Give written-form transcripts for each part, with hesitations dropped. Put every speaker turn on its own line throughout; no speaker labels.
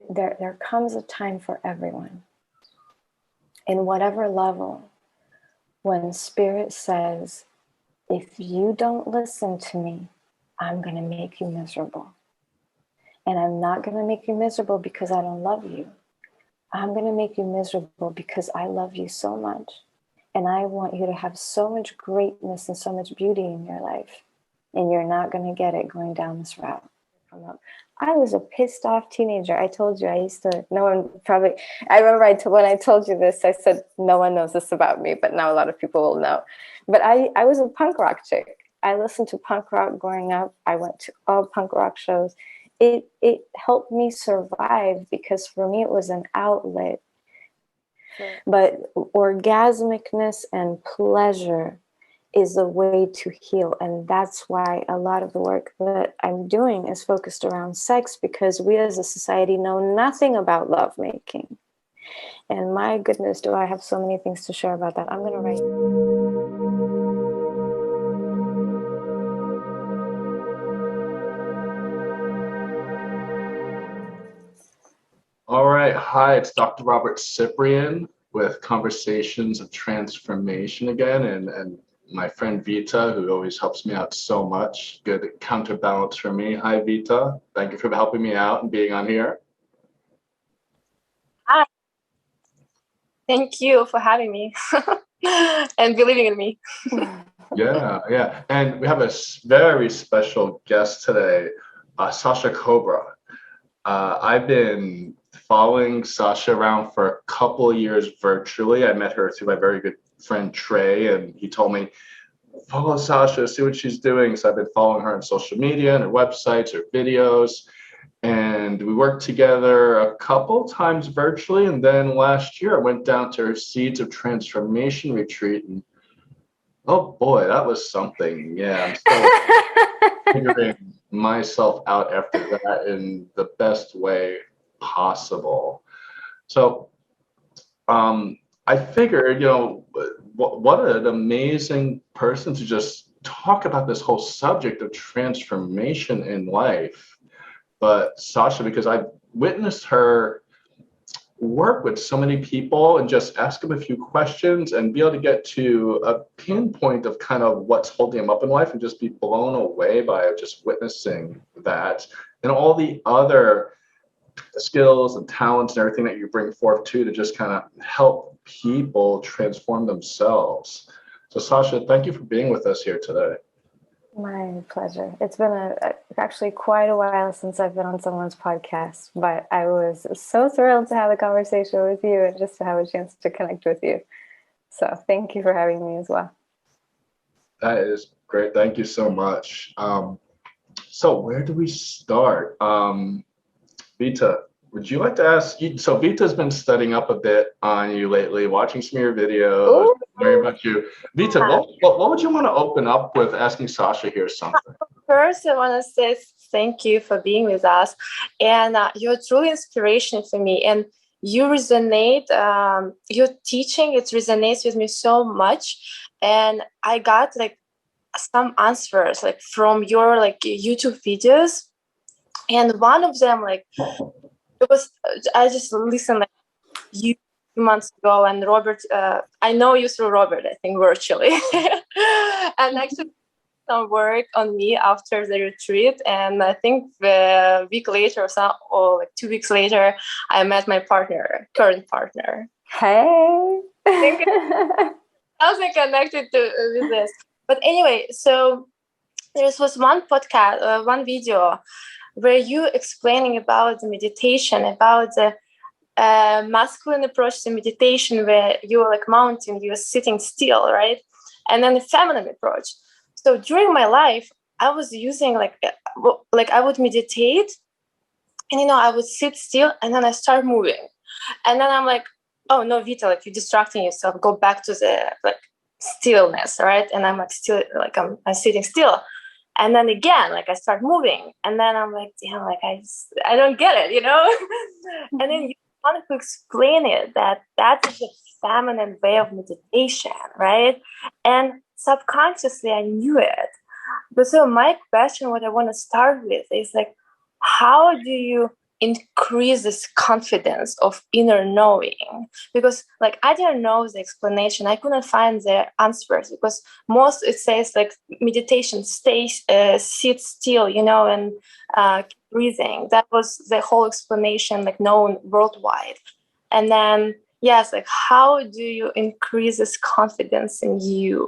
there comes a time for everyone, in whatever level, when spirit says, if you don't listen to me, I'm going to make you miserable. And I'm not going to make you miserable because I don't love you. I'm going to make you miserable because I love you so much. And I want you to have so much greatness and so much beauty in your life. And you're not going to get it going down this route. I was a pissed off teenager. I told you, no one probably, I remember when I told you this, I said, no one knows this about me, but now a lot of people will know. But I was a punk rock chick. I listened to punk rock growing up. I went to all punk rock shows. It helped me survive because for me it was an outlet. But orgasmicness and pleasure is a way to heal. And that's why a lot of the work that I'm doing is focused around sex, because we as a society know nothing about lovemaking. And my goodness, do I have so many things to share about that. I'm going to write.
All right. Hi, it's Dr. Robert Ciprian with Conversations of Transformation again, and my friend Vita, who always helps me out so much. Good counterbalance for me. Hi, Vita. Thank you for helping me out and being on here.
Hi. Thank you for having me and believing in me.
Yeah. And we have a very special guest today, Sasha Cobra. I've been following Sasha around for a couple of years virtually. I met her through my very good friend Trey, and he told me, follow Sasha, see what she's doing. So I've been following her on social media and her websites, her videos, and we worked together a couple times virtually. And then last year I went down to her Seeds of Transformation retreat, and oh boy, that was something. Yeah, I'm still figuring myself out after that in the best way possible. So I figured, what an amazing person to just talk about this whole subject of transformation in life. But Sasha, because I've witnessed her work with so many people and just ask them a few questions and be able to get to a pinpoint of kind of what's holding them up in life and just be blown away by just witnessing that and all the other skills and talents and everything that you bring forth too to just kind of help people transform themselves. So Sasha, thank you for being with us here today.
My pleasure. It's been actually quite a while since I've been on someone's podcast, but I was so thrilled to have a conversation with you and just to have a chance to connect with you. So thank you for having me as well.
That is great. Thank you so much. So where do we start? Vita, would you like to ask? So Vita's been studying up a bit on you lately, watching some of your videos, learning about you. Vita, what would you want to open up with asking Sasha here something?
First, I want to say thank you for being with us. And you're truly inspiration for me. And you resonate, your teaching, it resonates with me so much. And I got some answers from your YouTube videos. And one of them, it was, I just listened you few months ago, and Robert, I know you through Robert, I think virtually, and actually some work on me after the retreat. And I think a week later or 2 weeks later, I met my current partner.
Hey.
I wasn't connected with this. But anyway, so there was one podcast, one video where you explaining about the meditation, about the masculine approach to meditation, where you're mountain, you're sitting still, right? And then the feminine approach. So during my life, I was using I would meditate, and I would sit still, and then I start moving, and then I'm like, oh no, Vita, you're distracting yourself. Go back to the stillness, right? And I'm still I'm sitting still. And then again, I start moving, and then I'm like, damn, I don't get it, And then you want to explain it that is a feminine way of meditation, right? And subconsciously, I knew it. But so my question, what I want to start with is how do you increase this confidence of inner knowing? Because like I didn't know the explanation, I couldn't find the answers, because most it says like meditation, stay sit still, you know, and keep breathing. That was the whole explanation, like known worldwide. And then yes, like how do you increase this confidence in you?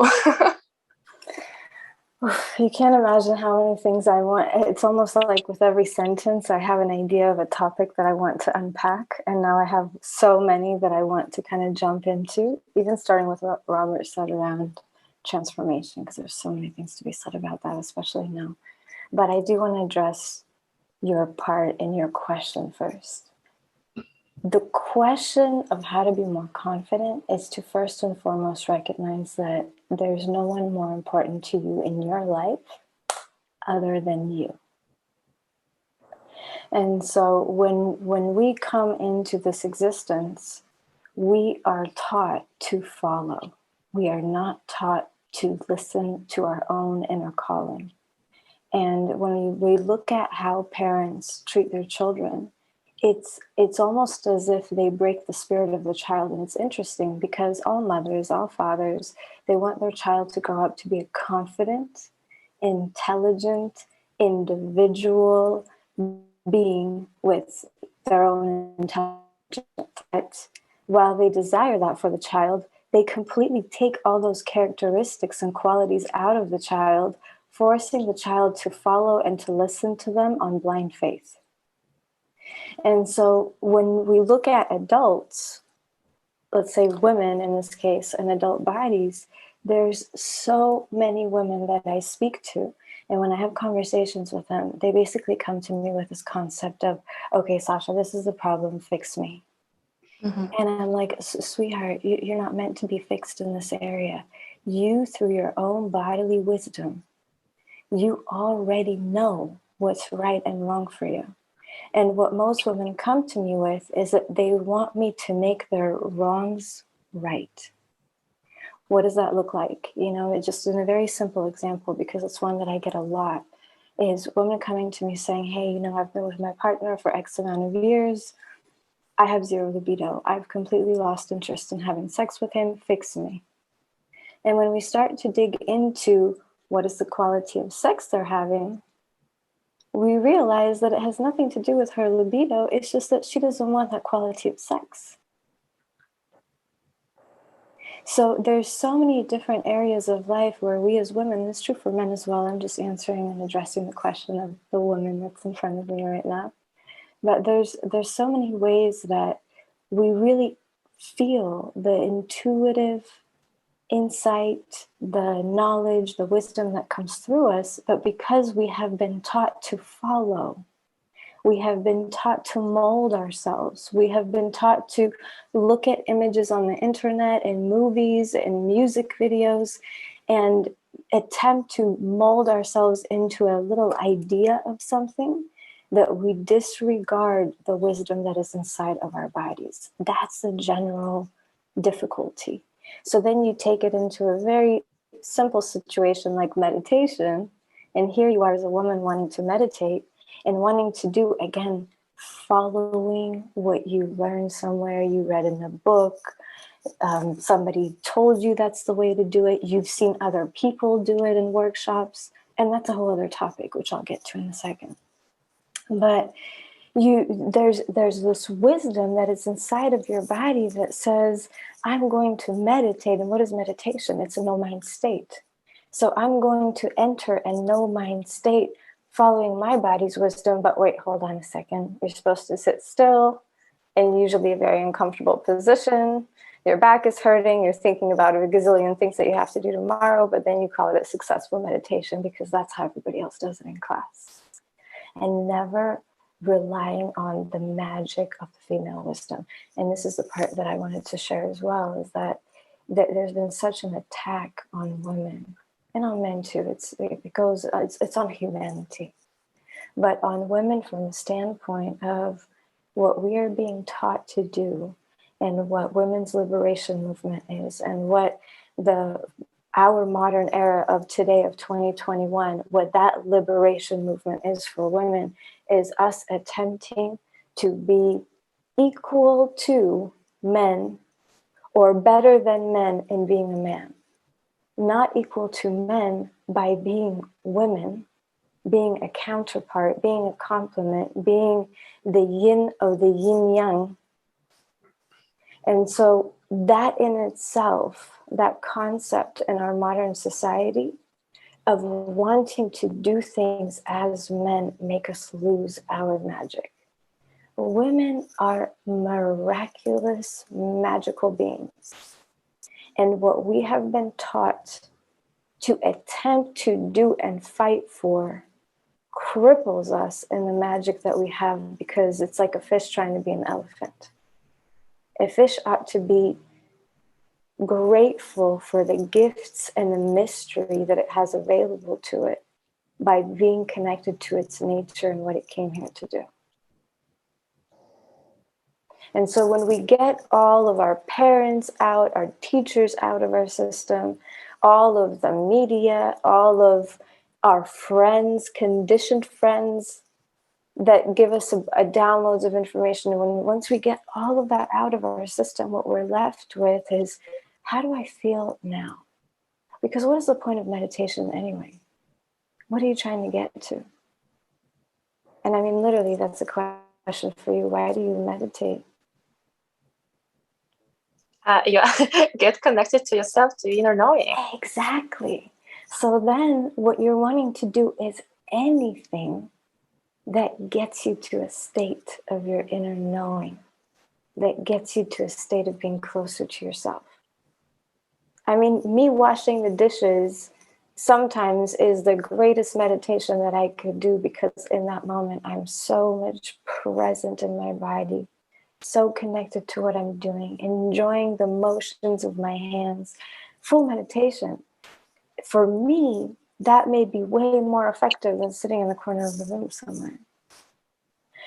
You can't imagine how many things I want. It's almost like with every sentence, I have an idea of a topic that I want to unpack. And now I have so many that I want to kind of jump into, even starting with what Robert said around transformation, because there's so many things to be said about that, especially now. But I do want to address your part in your question first. The question of how to be more confident is to first and foremost recognize that there's no one more important to you in your life other than you. And so when we come into this existence, we are taught to follow. We are not taught to listen to our own inner calling. And when we look at how parents treat their children, it's almost as if they break the spirit of the child. And it's interesting because all mothers, all fathers, they want their child to grow up to be a confident, intelligent, individual being with their own intelligence. But while they desire that for the child, they completely take all those characteristics and qualities out of the child, forcing the child to follow and to listen to them on blind faith. And so when we look at adults, let's say women in this case, and adult bodies, there's so many women that I speak to. And when I have conversations with them, they basically come to me with this concept of, okay, Sasha, this is the problem, fix me. Mm-hmm. And I'm like, sweetheart, you're not meant to be fixed in this area. You, through your own bodily wisdom, you already know what's right and wrong for you. And what most women come to me with is that they want me to make their wrongs right. What does that look like? You know, it's just in a very simple example, because it's one that I get a lot, is women coming to me saying, hey, you know, I've been with my partner for X amount of years. I have zero libido. I've completely lost interest in having sex with him. Fix me. And when we start to dig into what is the quality of sex they're having, we realize that it has nothing to do with her libido. It's just that she doesn't want that quality of sex. So there's so many different areas of life where we as women, and it's true for men as well, I'm just answering and addressing the question of the woman that's in front of me right now. But there's so many ways that we really feel the intuitive insight, the knowledge, the wisdom that comes through us, but because we have been taught to follow, we have been taught to mold ourselves, we have been taught to look at images on the internet and movies and music videos and attempt to mold ourselves into a little idea of something, that we disregard the wisdom that is inside of our bodies. That's the general difficulty. So then you take it into a very simple situation like meditation, and here you are as a woman wanting to meditate and wanting to do, again, following what you learned somewhere, you read in a book, somebody told you that's the way to do it, you've seen other people do it in workshops, and that's a whole other topic, which I'll get to in a second. But there's this wisdom that is inside of your body that says, I'm going to meditate. And what is meditation? It's a no mind state. So I'm going to enter a no mind state following my body's wisdom. But wait, hold on a second. You're supposed to sit still in usually a very uncomfortable position. Your back is hurting. You're thinking about a gazillion things that you have to do tomorrow, but then you call it a successful meditation because that's how everybody else does it in class. And never relying on the magic of the female wisdom. And this is the part that I wanted to share as well, is that there's been such an attack on women and on men too. It's on humanity, but on women from the standpoint of what we are being taught to do and what women's liberation movement is, and what our modern era of today, of 2021, what that liberation movement is for women, is us attempting to be equal to men or better than men in being a man. Not equal to men by being women, being a counterpart, being a complement, being the yin of the yin yang. And so that in itself, that concept in our modern society of wanting to do things as men make us lose our magic. Women are miraculous, magical beings. And what we have been taught to attempt to do and fight for cripples us in the magic that we have, because it's like a fish trying to be an elephant. A fish ought to be grateful for the gifts and the mystery that it has available to it by being connected to its nature and what it came here to do. And so when we get all of our parents out, our teachers out of our system, all of the media, all of our friends, conditioned friends that give us a downloads of information, and once we get all of that out of our system, what we're left with is, how do I feel now? Because what is the point of meditation anyway? What are you trying to get to? And I mean, literally, that's a question for you. Why do you meditate?
Yeah, get connected to yourself, to inner knowing.
Exactly. So then what you're wanting to do is anything that gets you to a state of your inner knowing, that gets you to a state of being closer to yourself. I mean, me washing the dishes sometimes is the greatest meditation that I could do, because in that moment, I'm so much present in my body, so connected to what I'm doing, enjoying the motions of my hands, full meditation. For me, that may be way more effective than sitting in the corner of the room somewhere.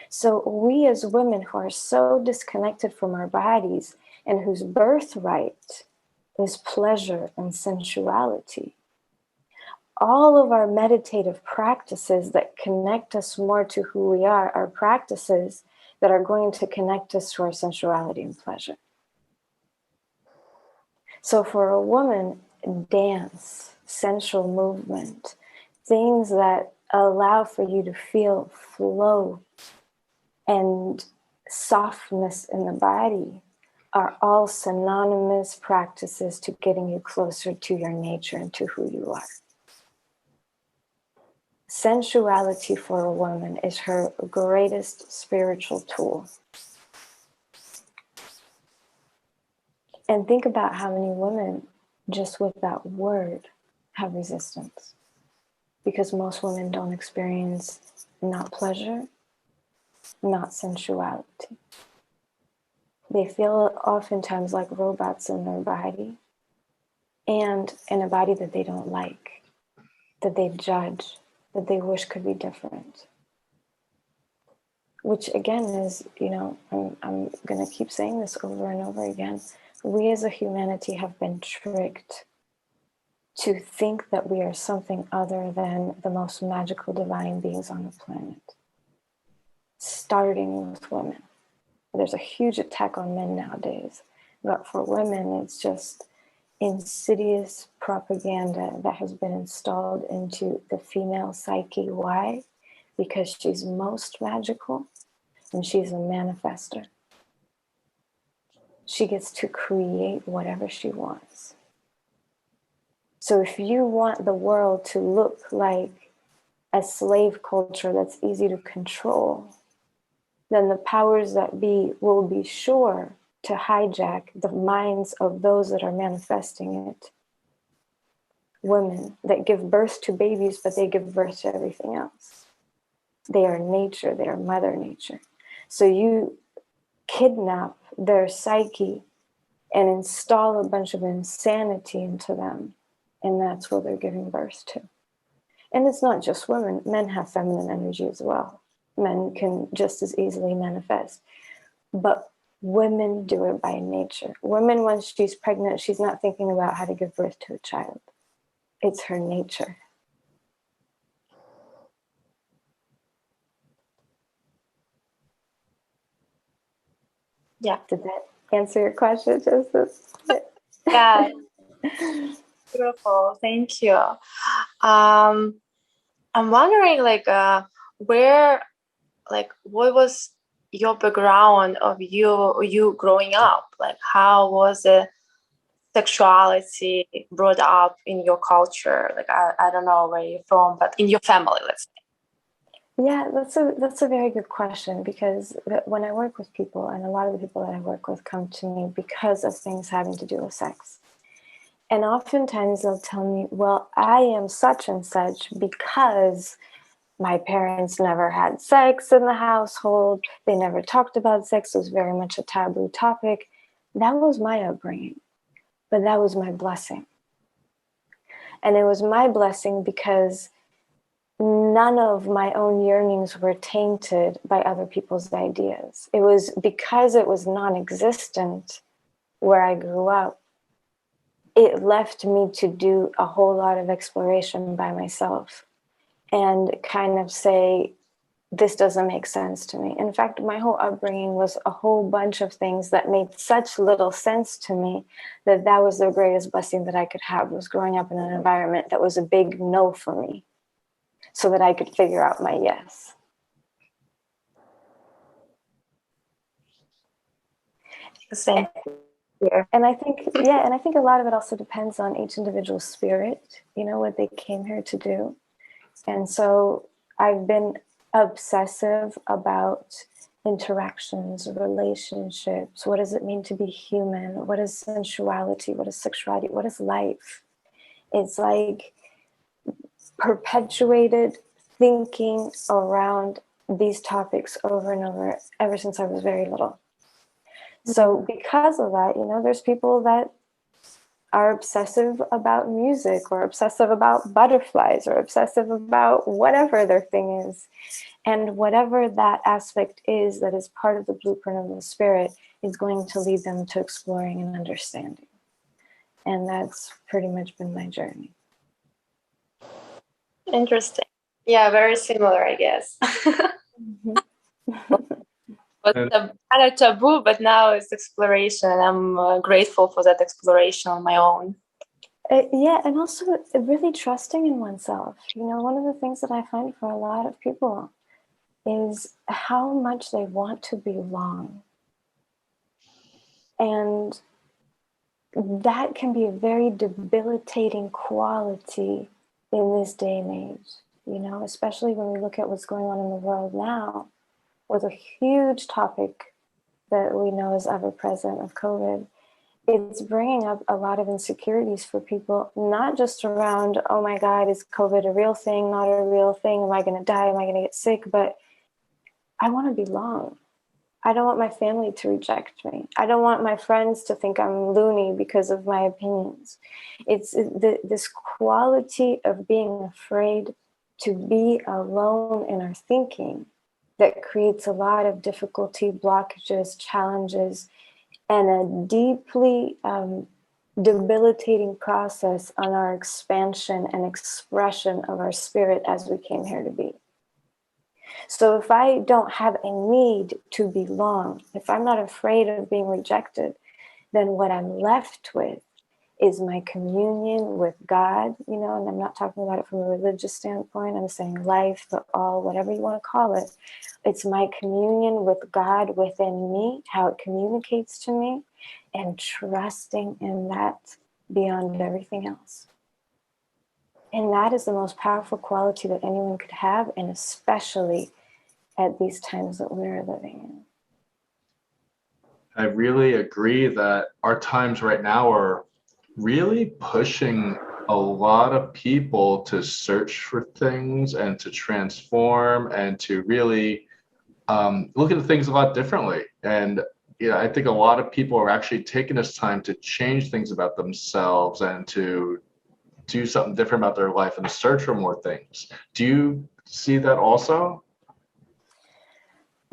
So we as women who are so disconnected from our bodies and whose birthright is pleasure and sensuality, all of our meditative practices that connect us more to who we are practices that are going to connect us to our sensuality and pleasure. So for a woman, dance, sensual movement, things that allow for you to feel flow and softness in the body are all synonymous practices to getting you closer to your nature and to who you are. Sensuality for a woman is her greatest spiritual tool. And think about how many women, just with that word, have resistance. Because most women don't experience not pleasure, not sensuality. They feel oftentimes like robots in their body, and in a body that they don't like, that they judge, that they wish could be different. Which again is, I'm going to keep saying this over and over again. We as a humanity have been tricked to think that we are something other than the most magical divine beings on the planet. Starting with women. There's a huge attack on men nowadays. But for women, it's just insidious propaganda that has been installed into the female psyche. Why? Because she's most magical and she's a manifester. She gets to create whatever she wants. So if you want the world to look like a slave culture that's easy to control, then the powers that be will be sure to hijack the minds of those that are manifesting it. Women that give birth to babies, but they give birth to everything else. They are nature, they are Mother Nature. So you kidnap their psyche and install a bunch of insanity into them, and that's what they're giving birth to. And it's not just women. Men have feminine energy as well. Men can just as easily manifest. But women do it by nature. Women, once she's pregnant, she's not thinking about how to give birth to a child. It's her nature.
Yeah.
Did that answer your question, Joseph?
Yeah. Beautiful. Thank you. I'm wondering, like, where, like, what was your background of you growing up? Like, how was the sexuality brought up in your culture? Like, I don't know where you're from, but in your family, let's say.
Yeah, that's a very good question, because when I work with people, and a lot of the people that I work with come to me because of things having to do with sex. And oftentimes they'll tell me, well, I am such and such because my parents never had sex in the household. They never talked about sex. It was very much a taboo topic. That was my upbringing, but that was my blessing. And it was my blessing because none of my own yearnings were tainted by other people's ideas. It was because it was non-existent where I grew up. It left me to do a whole lot of exploration by myself and kind of say, this doesn't make sense to me. In fact, my whole upbringing was a whole bunch of things that made such little sense to me that that was the greatest blessing that I could have, was growing up in an environment that was a big no for me, so that I could figure out my yes.
Same.
And I think, and I think a lot of it also depends on each individual's spirit, you know, what they came here to do. And so I've been obsessive about interactions, relationships. What does it mean to be human? What is sensuality? What is sexuality? What is life? It's like perpetuated thinking around these topics over and over ever since I was very little. So because of that, you know, there's people that are obsessive about music, or obsessive about butterflies, or obsessive about whatever their thing is. And whatever that aspect is that is part of the blueprint of the spirit is going to lead them to exploring and understanding. And that's pretty much been my journey.
Interesting. Yeah, very similar, I guess. But kind of taboo, but now it's exploration. I'm grateful for that exploration on my own.
Yeah, and also really trusting in oneself. You know, one of the things that I find for a lot of people is how much they want to belong. And that can be a very debilitating quality in this day and age, you know, especially when we look at what's going on in the world now with a huge topic that we know is ever present of COVID. It's bringing up a lot of insecurities for people, not just around, oh my God, is COVID a real thing, not a real thing? Am I going to die? Am I going to get sick? But I want to belong. I don't want my family to reject me. I don't want my friends to think I'm loony because of my opinions. It's this quality of being afraid to be alone in our thinking that creates a lot of difficulty, blockages, challenges, and a deeply debilitating process on our expansion and expression of our spirit as we came here to be. So if I don't have a need to belong, if I'm not afraid of being rejected, then what I'm left with is my communion with God, you know, and I'm not talking about it from a religious standpoint. I'm saying life, the all, whatever you want to call it. It's my communion with God within me, how it communicates to me, and trusting in that beyond everything else. And that is the most powerful quality that anyone could have, and especially at these times that we're living in.
I really agree that our times right now are really pushing a lot of people to search for things and to transform and to really look at things a lot differently. And I think a lot of people are actually taking this time to change things about themselves and to do something different about their life and search for more things. Do you see that also?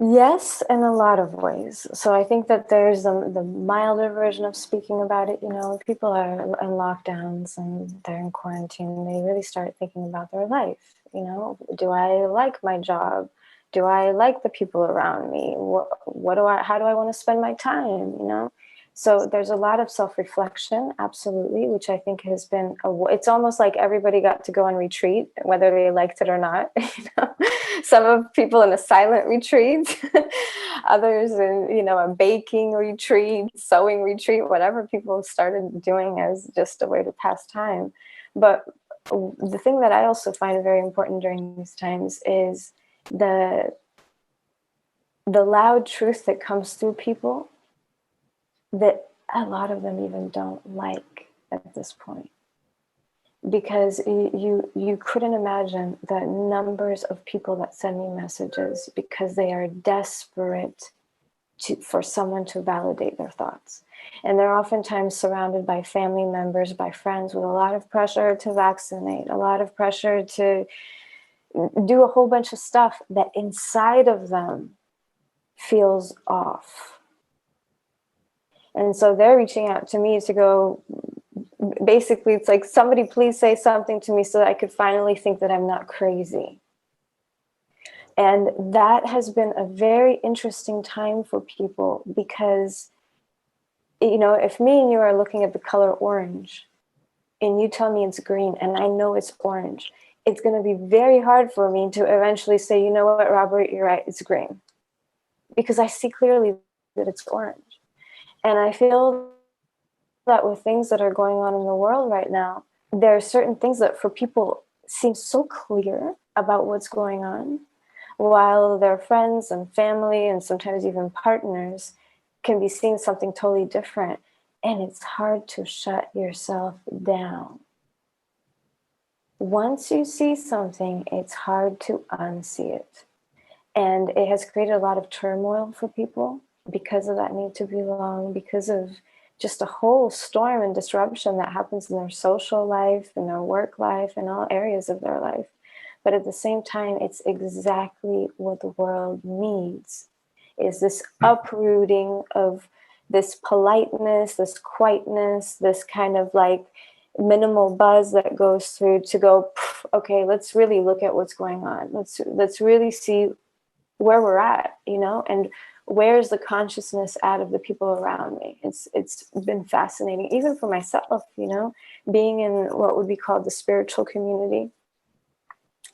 Yes, in a lot of ways. So I think that there's the milder version of speaking about it. You know, people are in lockdowns and they're in quarantine. They really start thinking about their life. You know, do I like my job? Do I like the people around me? How do I want to spend my time? So there's a lot of self-reflection, absolutely, which I think has been, it's almost like everybody got to go on retreat, whether they liked it or not. Some of people in a silent retreat, others in, a baking retreat, sewing retreat, whatever people started doing as just a way to pass time. But the thing that I also find very important during these times is the loud truth that comes through people that a lot of them even don't like at this point, because you couldn't imagine the numbers of people that send me messages because they are desperate for someone to validate their thoughts, and they're oftentimes surrounded by family members, by friends, with a lot of pressure to vaccinate, a lot of pressure to do a whole bunch of stuff that inside of them feels off. And so they're reaching out to me to go, basically, it's like, somebody please say something to me so that I could finally think that I'm not crazy. And that has been a very interesting time for people, because, if me and you are looking at the color orange and you tell me it's green and I know it's orange, it's going to be very hard for me to eventually say, you know what, Robert, you're right, it's green. Because I see clearly that it's orange. And I feel that with things that are going on in the world right now, there are certain things that for people seem so clear about what's going on, while their friends and family and sometimes even partners can be seeing something totally different. And it's hard to shut yourself down. Once you see something, it's hard to unsee it. And it has created a lot of turmoil for people because of that need to belong, because of just a whole storm and disruption that happens in their social life, in their work life, in all areas of their life. But at the same time, it's exactly what the world needs, is this uprooting of this politeness, this quietness, this kind of like minimal buzz that goes through to go, okay, let's really look at what's going on. Let's really see where we're at, and where's the consciousness out of the people around me. It's been fascinating, even for myself, being in what would be called the spiritual community.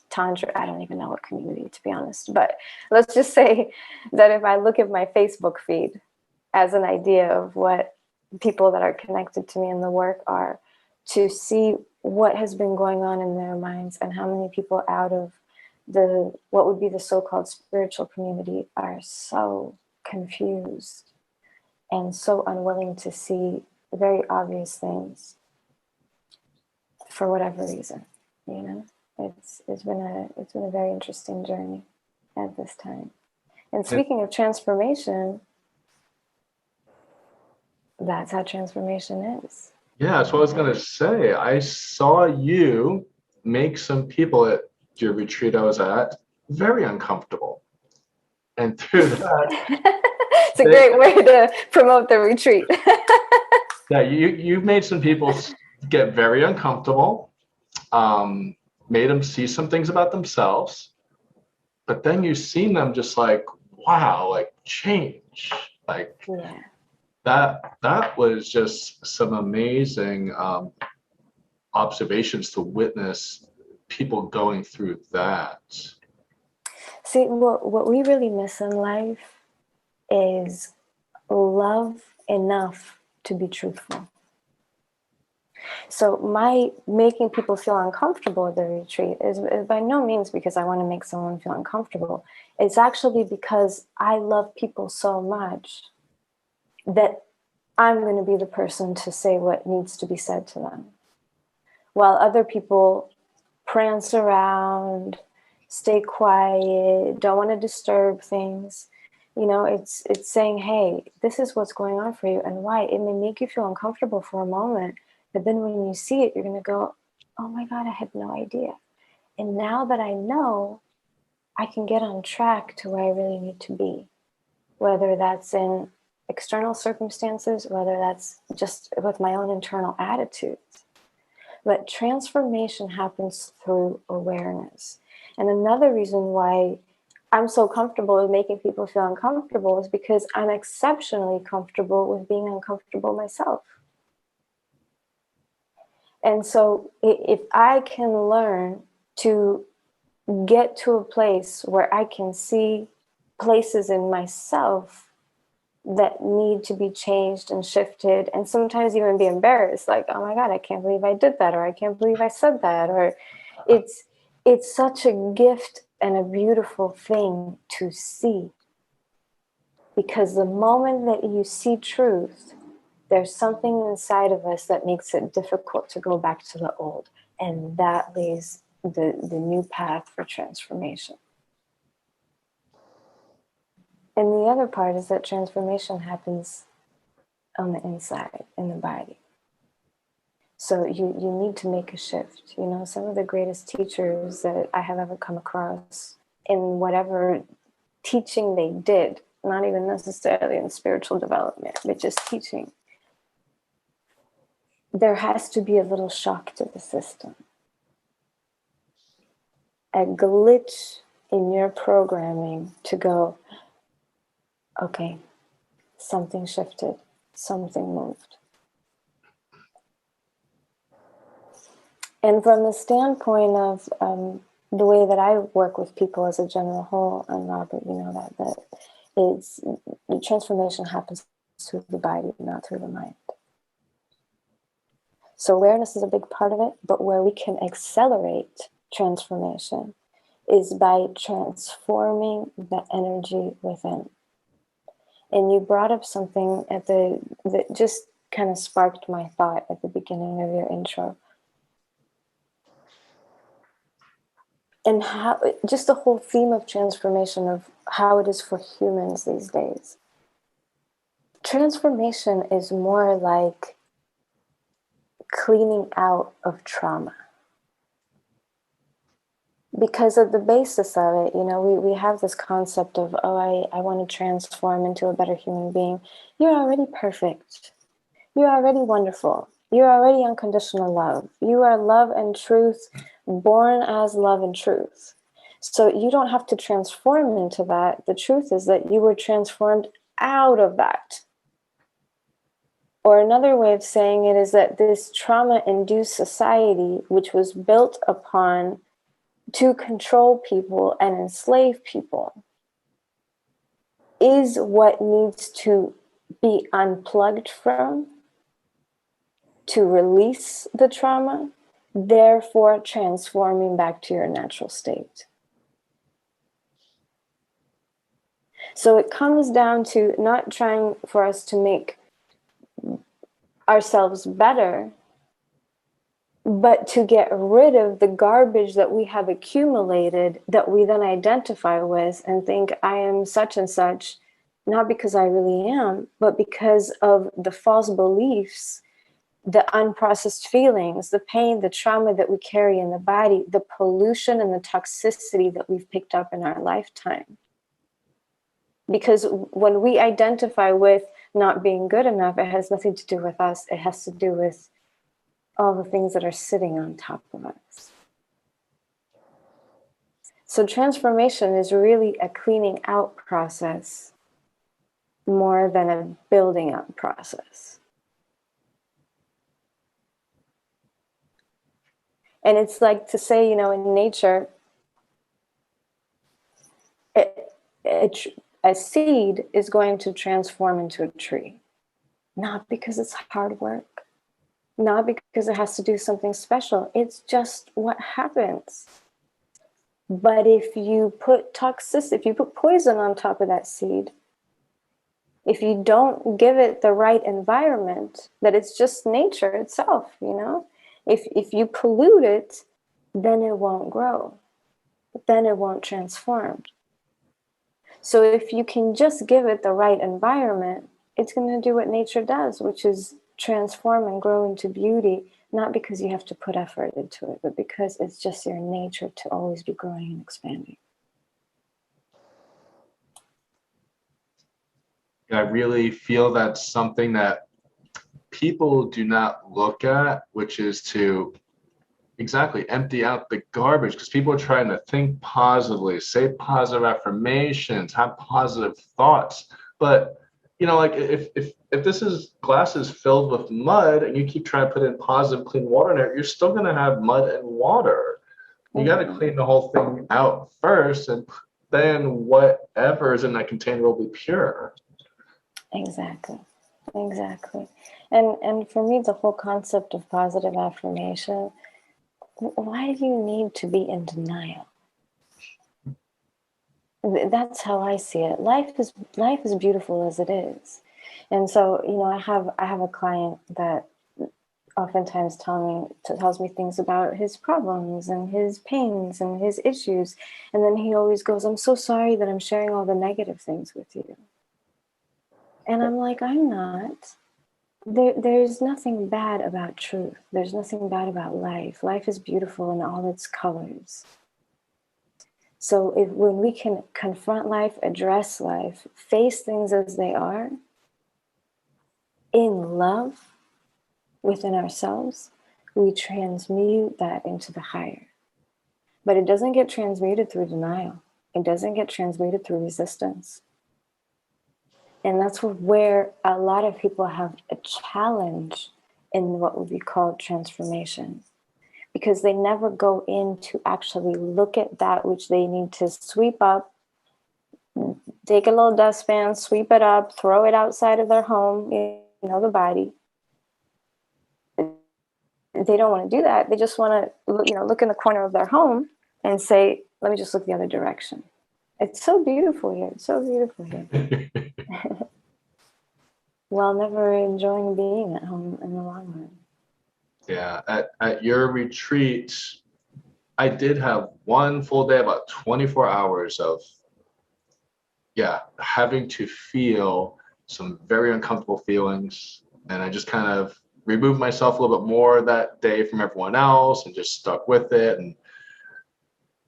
Tantra, I don't even know what community, to be honest, but let's just say that if I look at my Facebook feed as an idea of what people that are connected to me in the work are, to see what has been going on in their minds and how many people out of what would be the so-called spiritual community are so confused and so unwilling to see very obvious things for whatever reason. It's been a very interesting journey at this time. And speaking of transformation, that's how transformation is.
Yeah, that's what I was gonna say. I saw you make some people at your retreat I was at very uncomfortable. And through that,
it's a great way to promote the retreat.
yeah, you made some people get very uncomfortable, made them see some things about themselves, but then you've seen them just like, wow, like change. Like
yeah.
That was just some amazing observations to witness people going through that.
See, what we really miss in life is love enough to be truthful. So my making people feel uncomfortable at the retreat is by no means because I want to make someone feel uncomfortable. It's actually because I love people so much that I'm going to be the person to say what needs to be said to them. While other people prance around, stay quiet, don't want to disturb things. It's saying, hey, this is what's going on for you and why. It may make you feel uncomfortable for a moment, but then when you see it, you're going to go, oh my God, I had no idea. And now that I know, I can get on track to where I really need to be, whether that's in external circumstances, whether that's just with my own internal attitudes. But transformation happens through awareness. And another reason why I'm so comfortable with making people feel uncomfortable is because I'm exceptionally comfortable with being uncomfortable myself. And so if I can learn to get to a place where I can see places in myself that need to be changed and shifted, and sometimes even be embarrassed, like, oh my God, I can't believe I did that, or I can't believe I said that, or it's such a gift and a beautiful thing to see. Because the moment that you see truth, there's something inside of us that makes it difficult to go back to the old. And that lays the new path for transformation. And the other part is that transformation happens on the inside, in the body. So you need to make a shift. You know, some of the greatest teachers that I have ever come across in whatever teaching they did, not even necessarily in spiritual development, but just teaching, there has to be a little shock to the system. A glitch in your programming to go, okay, something shifted, something moved. And from the standpoint of the way that I work with people as a general whole, and Robert, you know that it's, the transformation happens through the body, not through the mind. So awareness is a big part of it, but where we can accelerate transformation is by transforming the energy within. And you brought up something that just kind of sparked my thought at the beginning of your intro. And how, just the whole theme of transformation, of how it is for humans these days. Transformation is more like cleaning out of trauma. Because at the basis of it, you know, we have this concept of, oh, I want to transform into a better human being. You're already perfect. You're already wonderful. You're already unconditional love. You are love and truth, born as love and truth. So you don't have to transform into that. The truth is that you were transformed out of that. Or another way of saying it is that this trauma-induced society, which was built upon to control people and enslave people, is what needs to be unplugged from, to release the trauma, therefore transforming back to your natural state. So it comes down to not trying for us to make ourselves better, but to get rid of the garbage that we have accumulated, that we then identify with and think, I am such and such, not because I really am, but because of the false beliefs, the unprocessed feelings, the pain, the trauma that we carry in the body, the pollution and the toxicity that we've picked up in our lifetime. Because when we identify with not being good enough, it has nothing to do with us. It has to do with all the things that are sitting on top of us. So transformation is really a cleaning out process more than a building up process. And it's like to say, you know, in nature, a seed is going to transform into a tree. Not because it's hard work, not because it has to do something special. It's just what happens. But if you put toxicity, if you put poison on top of that seed, if you don't give it the right environment, that it's just nature itself, you know? If you pollute it, then it won't grow. Then it won't transform. So if you can just give it the right environment, it's going to do what nature does, which is transform and grow into beauty, not because you have to put effort into it, but because it's just your nature to always be growing and expanding.
I really feel that's something that people do not look at, which is to exactly, empty out the garbage, because people are trying to think positively, say positive affirmations, have positive thoughts. But like if this is glasses filled with mud and you keep trying to put in positive, clean water in it, you're still going to have mud and water. You got to clean the whole thing out first, and then whatever is in that container will be pure.
Exactly. Exactly. And for me, the whole concept of positive affirmation, why do you need to be in denial? That's how I see it. Life is beautiful as it is. And so, I have a client that oftentimes tells me things about his problems and his pains and his issues. And then he always goes, "I'm so sorry that I'm sharing all the negative things with you." And I'm like, I'm not. There's nothing bad about truth. There's nothing bad about life. Life is beautiful in all its colors. So when we can confront life, address life, face things as they are, in love within ourselves, we transmute that into the higher. But it doesn't get transmuted through denial. It doesn't get transmuted through resistance. And that's where a lot of people have a challenge in what would be called transformation, because they never go in to actually look at that which they need to sweep up, take a little dustpan, sweep it up, throw it outside of their home, the body. They don't want to do that. They just want to, look in the corner of their home and say, let me just look the other direction. It's so beautiful here. It's so beautiful here. While never enjoying being at home in the long run.
Yeah, at your retreat, I did have one full day, about 24 hours of, having to feel some very uncomfortable feelings. And I just kind of removed myself a little bit more that day from everyone else and just stuck with it.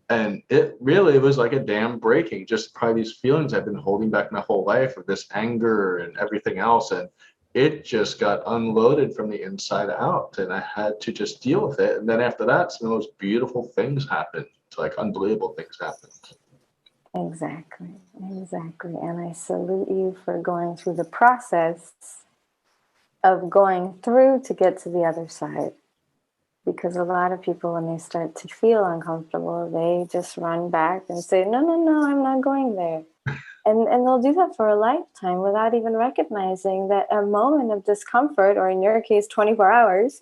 And it was like a dam breaking, just probably these feelings I've been holding back my whole life of this anger and everything else. And it just got unloaded from the inside out, and I had to just deal with it. And then after that, some of those beautiful things happened, like unbelievable things happened.
Exactly. And I salute you for going through the process of going through to get to the other side. Because a lot of people, when they start to feel uncomfortable, they just run back and say, no, I'm not going there. And they'll do that for a lifetime without even recognizing that a moment of discomfort, or in your case, 24 hours,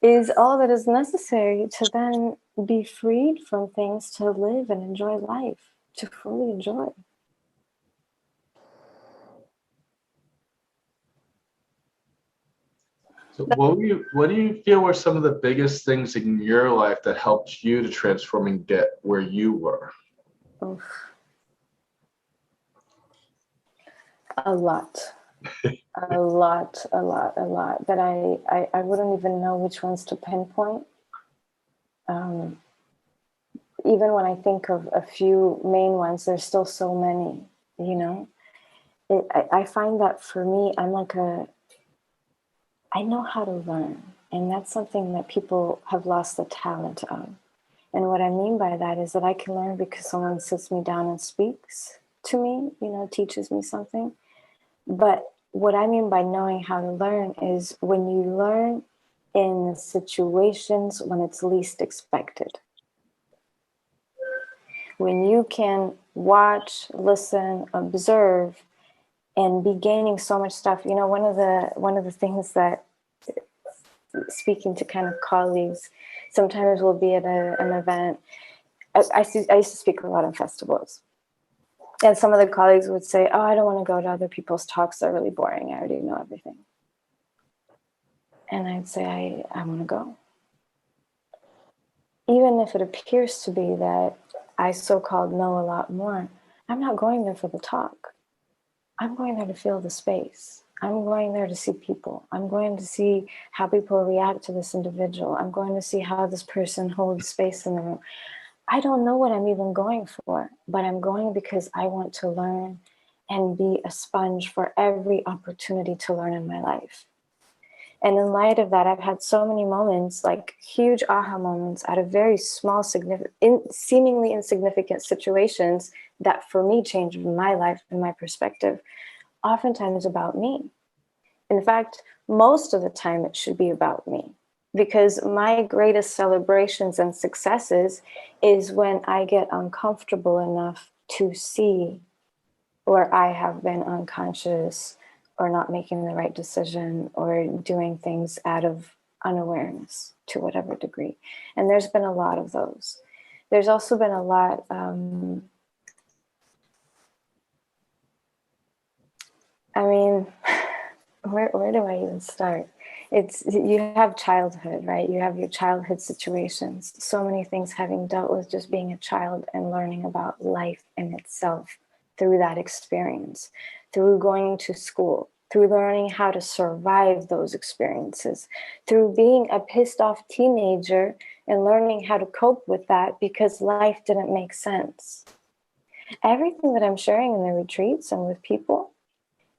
is all that is necessary to then be freed from things, to live and enjoy life, to fully enjoy.
So what do you feel were some of the biggest things in your life that helped you to transform and get where you were?
Oof. A lot that I wouldn't even know which ones to pinpoint. Even when I think of a few main ones, there's still so many, I find that for me, I know how to learn. And that's something that people have lost the talent of. And what I mean by that is that I can learn because someone sits me down and speaks to me, teaches me something. But what I mean by knowing how to learn is when you learn in situations when it's least expected. When you can watch, listen, observe, and be gaining so much stuff. One of the things that, speaking to kind of colleagues, sometimes we'll be at an event. I used to speak a lot on festivals. And some of the colleagues would say, oh, I don't want to go to other people's talks. They're really boring. I already know everything. And I'd say, I want to go. Even if it appears to be that I so-called know a lot more, I'm not going there for the talk. I'm going there to feel the space. I'm going there to see people. I'm going to see how people react to this individual. I'm going to see how this person holds space in the room. I don't know what I'm even going for, but I'm going because I want to learn and be a sponge for every opportunity to learn in my life. And in light of that, I've had so many moments, like huge aha moments out of very small, seemingly insignificant situations that for me changed my life and my perspective, oftentimes about me. In fact, most of the time it should be about me, because my greatest celebrations and successes is when I get uncomfortable enough to see where I have been unconscious or not making the right decision or doing things out of unawareness to whatever degree. And there's been a lot of those. There's also been a lot, I mean, where do I even start? You have childhood, right? You have your childhood situations. So many things having dealt with just being a child and learning about life in itself through that experience, through going to school, through learning how to survive those experiences, through being a pissed off teenager and learning how to cope with that because life didn't make sense. Everything that I'm sharing in the retreats and with people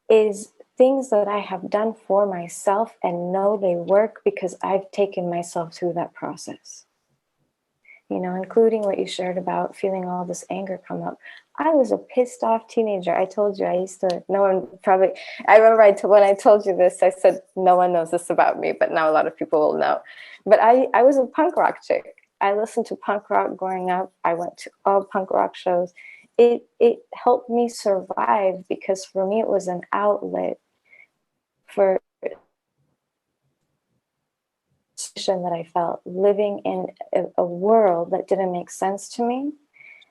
is things that I have done for myself and know they work because I've taken myself through that process. You know, including what you shared about feeling all this anger come up. I was a pissed off teenager. I told you I used to, no one probably, I remember when I told you this, I said, no one knows this about me, but now a lot of people will know. But I was a punk rock chick. I listened to punk rock growing up. I went to all punk rock shows. It helped me survive because for me, it was an outlet for that I felt living in a world that didn't make sense to me,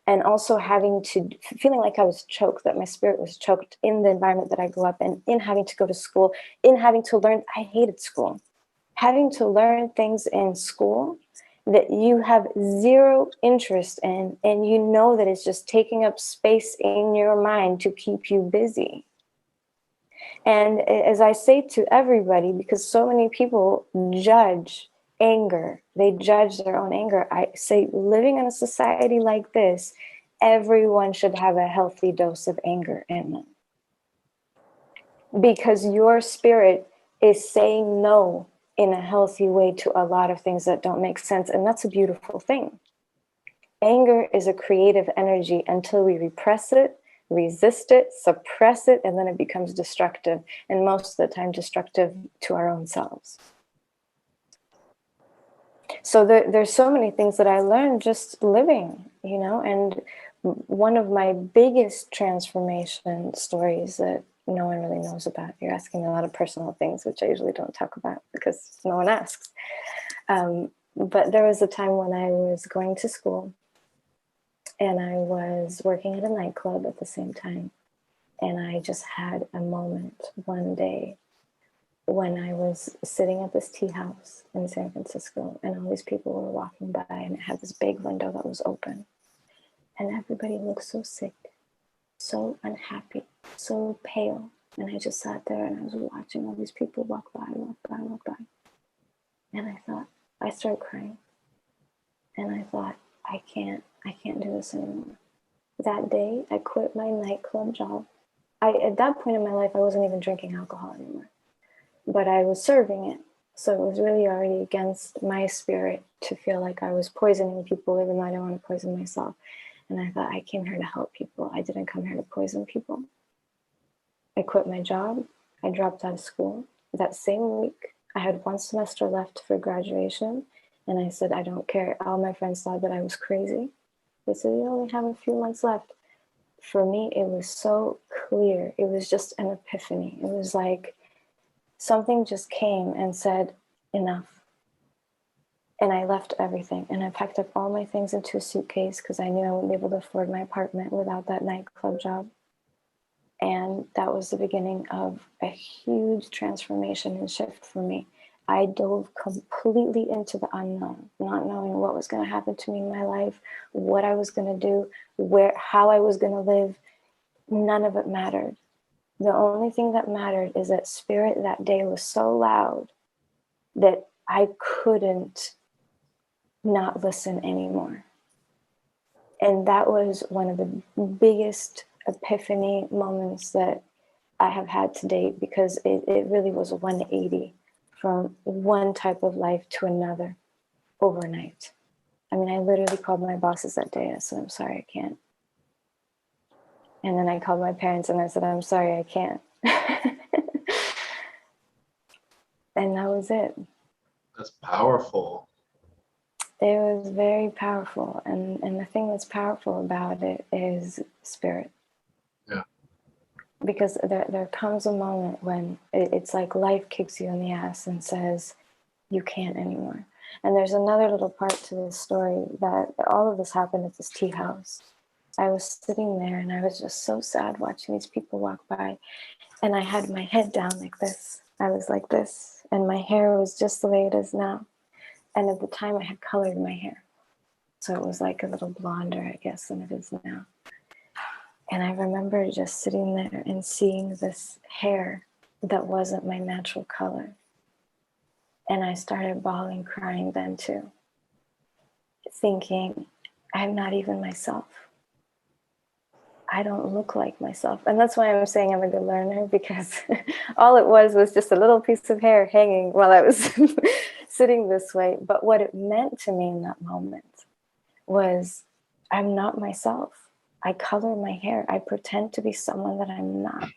and also feeling like I was choked, that my spirit was choked in the environment that I grew up in having to go to school, in having to learn. I hated school. Having to learn things in school that you have zero interest in, and you know that it's just taking up space in your mind to keep you busy. And as I say to everybody, because so many people judge anger, they judge their own anger, I say, living in a society like this, everyone should have a healthy dose of anger in them. Because your spirit is saying no in a healthy way to a lot of things that don't make sense. And that's a beautiful thing. Anger is a creative energy until we repress it, resist it, suppress it, and then it becomes destructive. And most of the time, destructive to our own selves. So there's so many things that I learned just living, you know, and one of my biggest transformation stories that no one really knows about. You're asking me a lot of personal things, which I usually don't talk about because no one asks. But there was a time when I was going to school and I was working at a nightclub at the same time. And I just had a moment one day when I was sitting at this tea house in San Francisco, and all these people were walking by, and it had this big window that was open. And everybody looked so sick, so unhappy, so pale. And I just sat there and I was watching all these people walk by. And I started crying. And I thought, I can't do this anymore. That day, I quit my nightclub job. At that point in my life, I wasn't even drinking alcohol anymore, but I was serving it. So it was really already against my spirit to feel like I was poisoning people, even though I didn't want to poison myself. And I thought, I came here to help people. I didn't come here to poison people. I quit my job. I dropped out of school. That same week, I had 1 semester left for graduation. And I said, I don't care. All my friends thought that I was crazy. They said, you only have a few months left. For me, it was so clear. It was just an epiphany. It was like something just came and said, enough. And I left everything. And I packed up all my things into a suitcase because I knew I wouldn't be able to afford my apartment without that nightclub job. And that was the beginning of a huge transformation and shift for me. I dove completely into the unknown, not knowing what was going to happen to me in my life, what I was going to do, how I was going to live. None of it mattered. The only thing that mattered is that spirit that day was so loud that I couldn't not listen anymore. And that was one of the biggest epiphany moments that I have had to date, because it really was a 180 from one type of life to another overnight. I mean, I literally called my bosses that day. I said, I'm sorry, I can't. And then I called my parents and I said, I'm sorry, I can't. And that was it.
That's powerful.
It was very powerful. And the thing that's powerful about it is spirit.
Yeah.
Because there comes a moment when it's like life kicks you in the ass and says, you can't anymore. And there's another little part to this story that all of this happened at this tea house. I was sitting there and I was just so sad watching these people walk by. And I had my head down like this. I was like this. And my hair was just the way it is now. And at the time I had colored my hair. So it was like a little blonder, I guess, than it is now. And I remember just sitting there and seeing this hair that wasn't my natural color. And I started bawling, crying then too. Thinking, I'm not even myself. I don't look like myself. And that's why I'm saying I'm a good learner, because all it was just a little piece of hair hanging while I was sitting this way. But what it meant to me in that moment was, I'm not myself. I color my hair. I pretend to be someone that I'm not.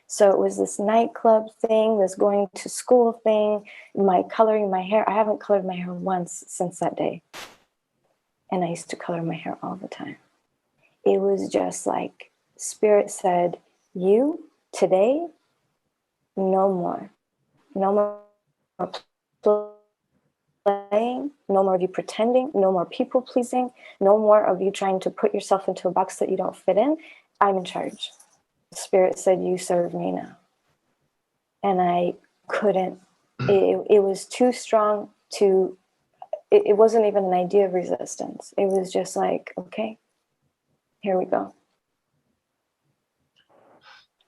So it was this nightclub thing, this going to school thing, my coloring my hair. I haven't colored my hair once since that day. And I used to color my hair all the time. It was just like Spirit said, you, today, no more. No more playing, no more of you pretending, no more people pleasing, no more of you trying to put yourself into a box that you don't fit in. I'm in charge. Spirit said, you serve me now. And I couldn't, it was too strong to, it wasn't even an idea of resistance. It was just like, okay, here we go.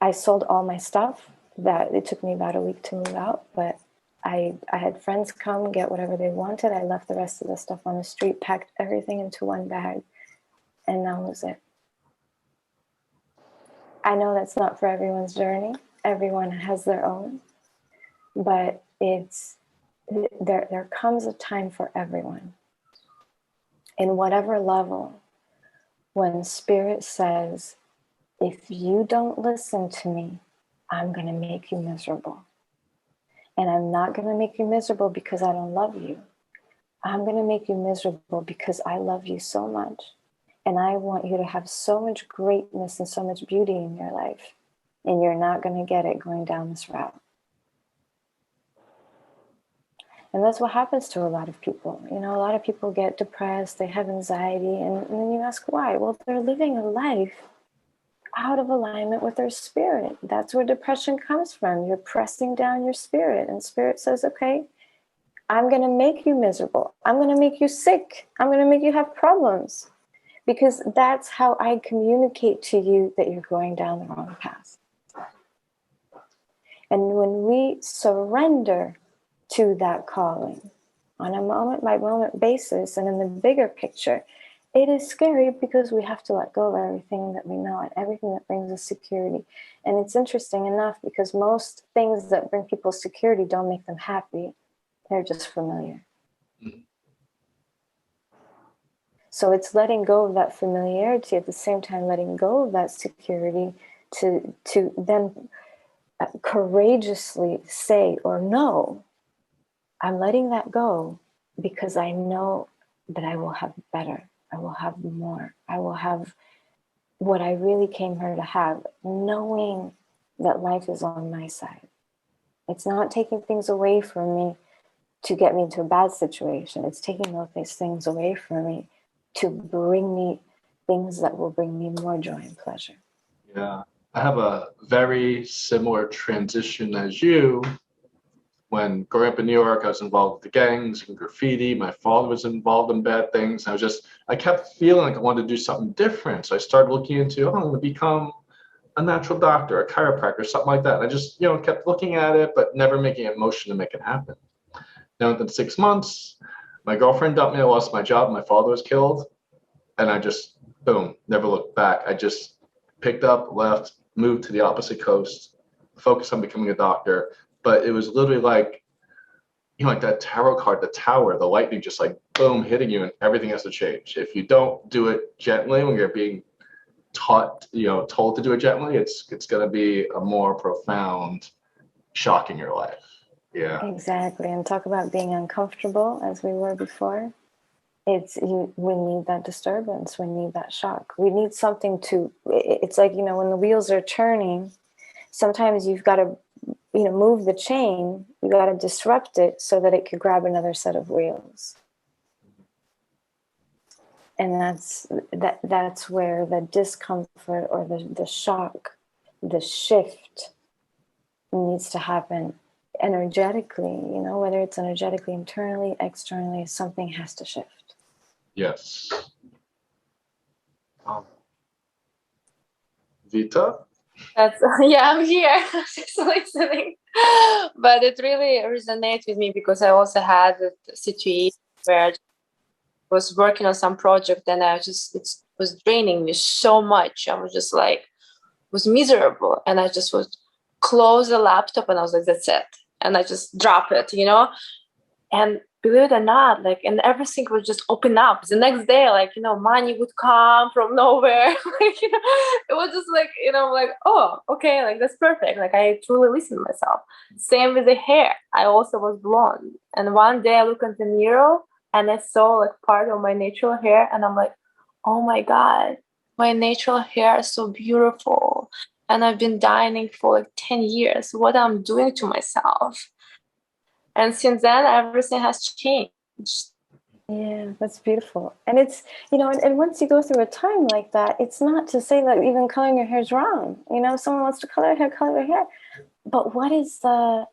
I sold all my stuff. That it took me about a week to move out, but I had friends come get whatever they wanted. I left the rest of the stuff on the street, packed everything into one bag, and that was it. I know that's not for everyone's journey. Everyone has their own, but there comes a time for everyone. In whatever level, when Spirit says, if you don't listen to me, I'm going to make you miserable. And I'm not going to make you miserable because I don't love you. I'm going to make you miserable because I love you so much. And I want you to have so much greatness and so much beauty in your life. And you're not going to get it going down this route. And that's what happens to a lot of people. You know, a lot of people get depressed, they have anxiety, and then you ask why. Well, they're living a life out of alignment with their spirit. That's where depression comes from. You're pressing down your spirit, and Spirit says, okay, I'm going to make you miserable. I'm going to make you sick. I'm going to make you have problems, because that's how I communicate to you that you're going down the wrong path. And when we surrender to that calling on a moment by moment basis and in the bigger picture, it is scary because we have to let go of everything that we know and everything that brings us security. And it's interesting enough because most things that bring people security don't make them happy. They're just familiar. Mm-hmm. So it's letting go of that familiarity, at the same time letting go of that security to then courageously say or no, I'm letting that go because I know that I will have better. I will have more. I will have what I really came here to have, knowing that life is on my side. It's not taking things away from me to get me into a bad situation. It's taking those things away from me to bring me things that will bring me more joy and pleasure.
Yeah, I have a very similar transition as you. When growing up in New York, I was involved with the gangs and graffiti. My father was involved in bad things. I kept feeling like I wanted to do something different. So I started looking into, I'm going to become a natural doctor, a chiropractor, something like that. And I just, kept looking at it, but never making a motion to make it happen. Now, within 6 months, my girlfriend dumped me. I lost my job. My father was killed. And I just, boom, never looked back. I just picked up, left, moved to the opposite coast, focused on becoming a doctor. But it was literally like like that tarot card, the tower, the lightning just like boom hitting you, and everything has to change. If you don't do it gently when you're being taught, told to do it gently, it's going to be a more profound shock in your life. Yeah.
Exactly. And talk about being uncomfortable as we were before. We need that disturbance. We need that shock. We need something it's like, when the wheels are turning, sometimes you've got to, move the chain. You got to disrupt it so that it could grab another set of wheels. And that's where the discomfort or the shock, the shift needs to happen energetically, whether it's energetically, internally, externally, something has to shift.
Yes. Vita?
Yeah, I'm here. Just listening. But it really resonates with me because I also had a situation where I was working on some project and it was draining me so much. I was just like, was miserable. And I just would close the laptop and I was like, that's it. And I just drop it, And believe it or not, and everything would just open up. The next day, money would come from nowhere. It was just oh, okay, that's perfect. I truly listened to myself. Same with the hair. I also was blonde. And one day I looked in the mirror and I saw part of my natural hair. And I'm like, oh my God, my natural hair is so beautiful. And I've been dyeing for 10 years. What I'm doing to myself. And since then, everything has changed.
Yeah, that's beautiful. And it's, and once you go through a time like that, it's not to say that even coloring your hair is wrong. If someone wants to color their hair. But what is the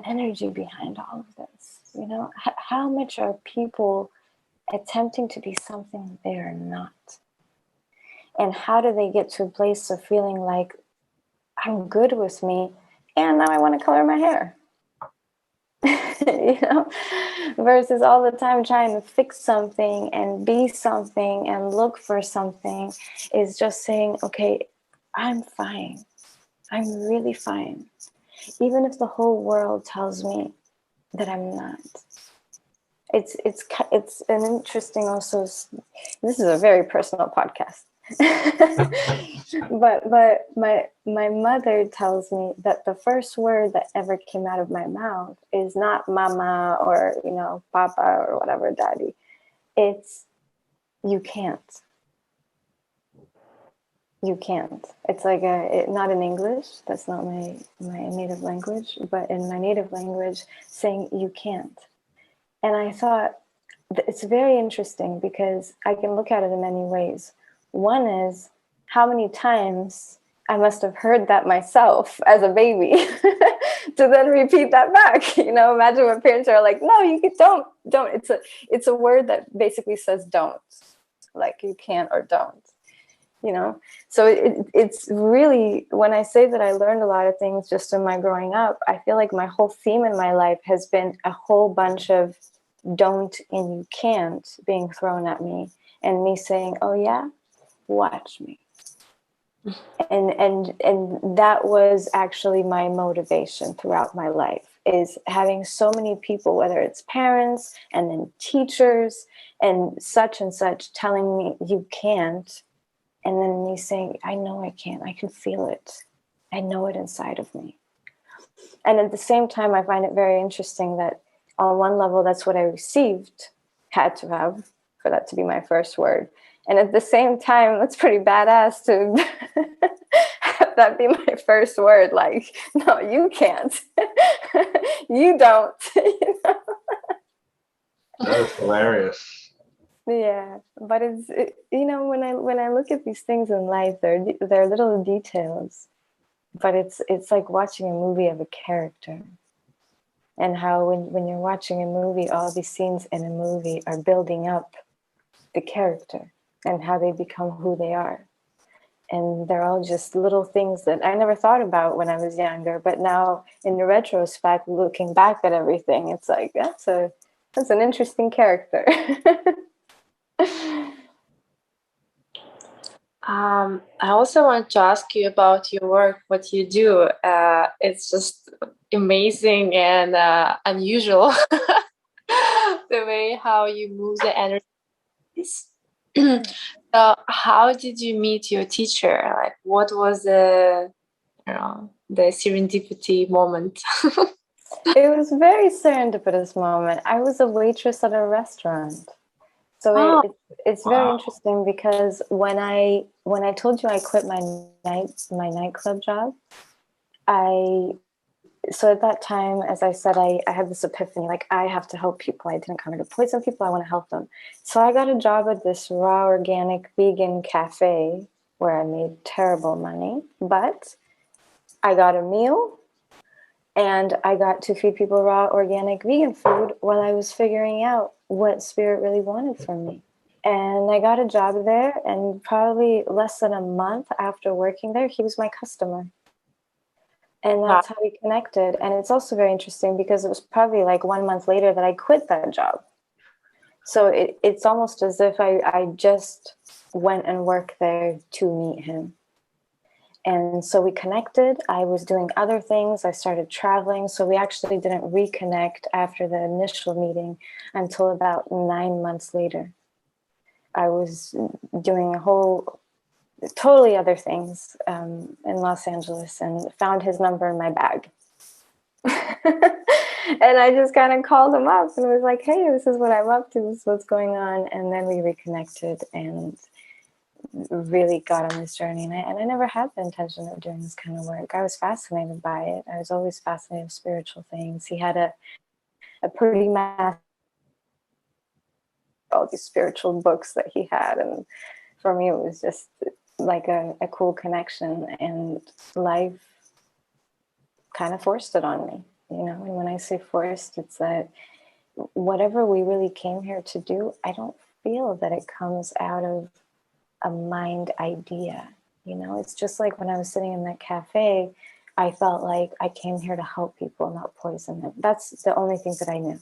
energy behind all of this? How much are people attempting to be something they are not? And how do they get to a place of feeling like I'm good with me and now I want to color my hair? Versus all the time trying to fix something and be something and look for something, is just saying, okay, I'm fine. I'm really fine. Even if the whole world tells me that I'm not. It's an interesting also, this is a very personal podcast. but my mother tells me that the first word that ever came out of my mouth is not mama or papa or whatever, daddy. It's you can't. You can't. It's like not in English. That's not my native language. But in my native language, saying you can't. And I thought it's very interesting because I can look at it in many ways. One is how many times I must have heard that myself as a baby to then repeat that back. Imagine when parents are like, no, you don't. It's a word that basically says don't, like you can't or don't. So it's really, when I say that I learned a lot of things just in my growing up, I feel like my whole theme in my life has been a whole bunch of don't and you can't being thrown at me, and me saying, oh yeah, watch me. And that was actually my motivation throughout my life, is having so many people, whether it's parents and then teachers and such telling me you can't. And then me saying, I know I can't. I can feel it. I know it inside of me. And at the same time, I find it very interesting that on one level, that's what I received, had to have, for that to be my first word. And at the same time, that's pretty badass to have that be my first word. Like, no, you can't. You don't.
That is hilarious.
Yeah, but when I look at these things in life, they're little details, but it's like watching a movie of a character, and how when you're watching a movie, all these scenes in a movie are building up the character and how they become who they are, and they're all just little things that I never thought about when I was younger, but now in the retrospect, looking back at everything, it's like that's an interesting character.
I also want to ask you about your work, what you do. It's just amazing and unusual. The way how you move the energies. So how did you meet your teacher? Like, what was the serendipity moment?
It was a very serendipitous moment. I was a waitress at a restaurant. So it's very interesting because when I told you I quit my nightclub job, so at that time, as I said, I had this epiphany, like I have to help people. I didn't come here to poison people. I want to help them. So I got a job at this raw organic vegan cafe where I made terrible money, but I got a meal and I got to feed people raw organic vegan food while I was figuring out what spirit really wanted from me. And I got a job there, and probably less than a month after working there, he was my customer. And that's how we connected. And it's also very interesting because it was probably like 1 month later that I quit that job. So it's almost as if I just went and worked there to meet him. And so we connected. I was doing other things. I started traveling. So we actually didn't reconnect after the initial meeting until about 9 months later. I was doing a whole totally other things in Los Angeles and found his number in my bag. And I just kind of called him up and was like, hey, this is what I'm up to. This is what's going on. And then we reconnected and really got on this journey. And I never had the intention of doing this kind of work. I was fascinated by it. I was always fascinated with spiritual things. He had a pretty massive, all these spiritual books that he had. And for me, it was just like a cool connection, and life kind of forced it on me, you know. And when I say forced, it's that whatever we really came here to do, I don't feel that it comes out of a mind idea, you know. It's just like when I was sitting in that cafe, I felt like I came here to help people, not poison them. That's the only thing that I knew.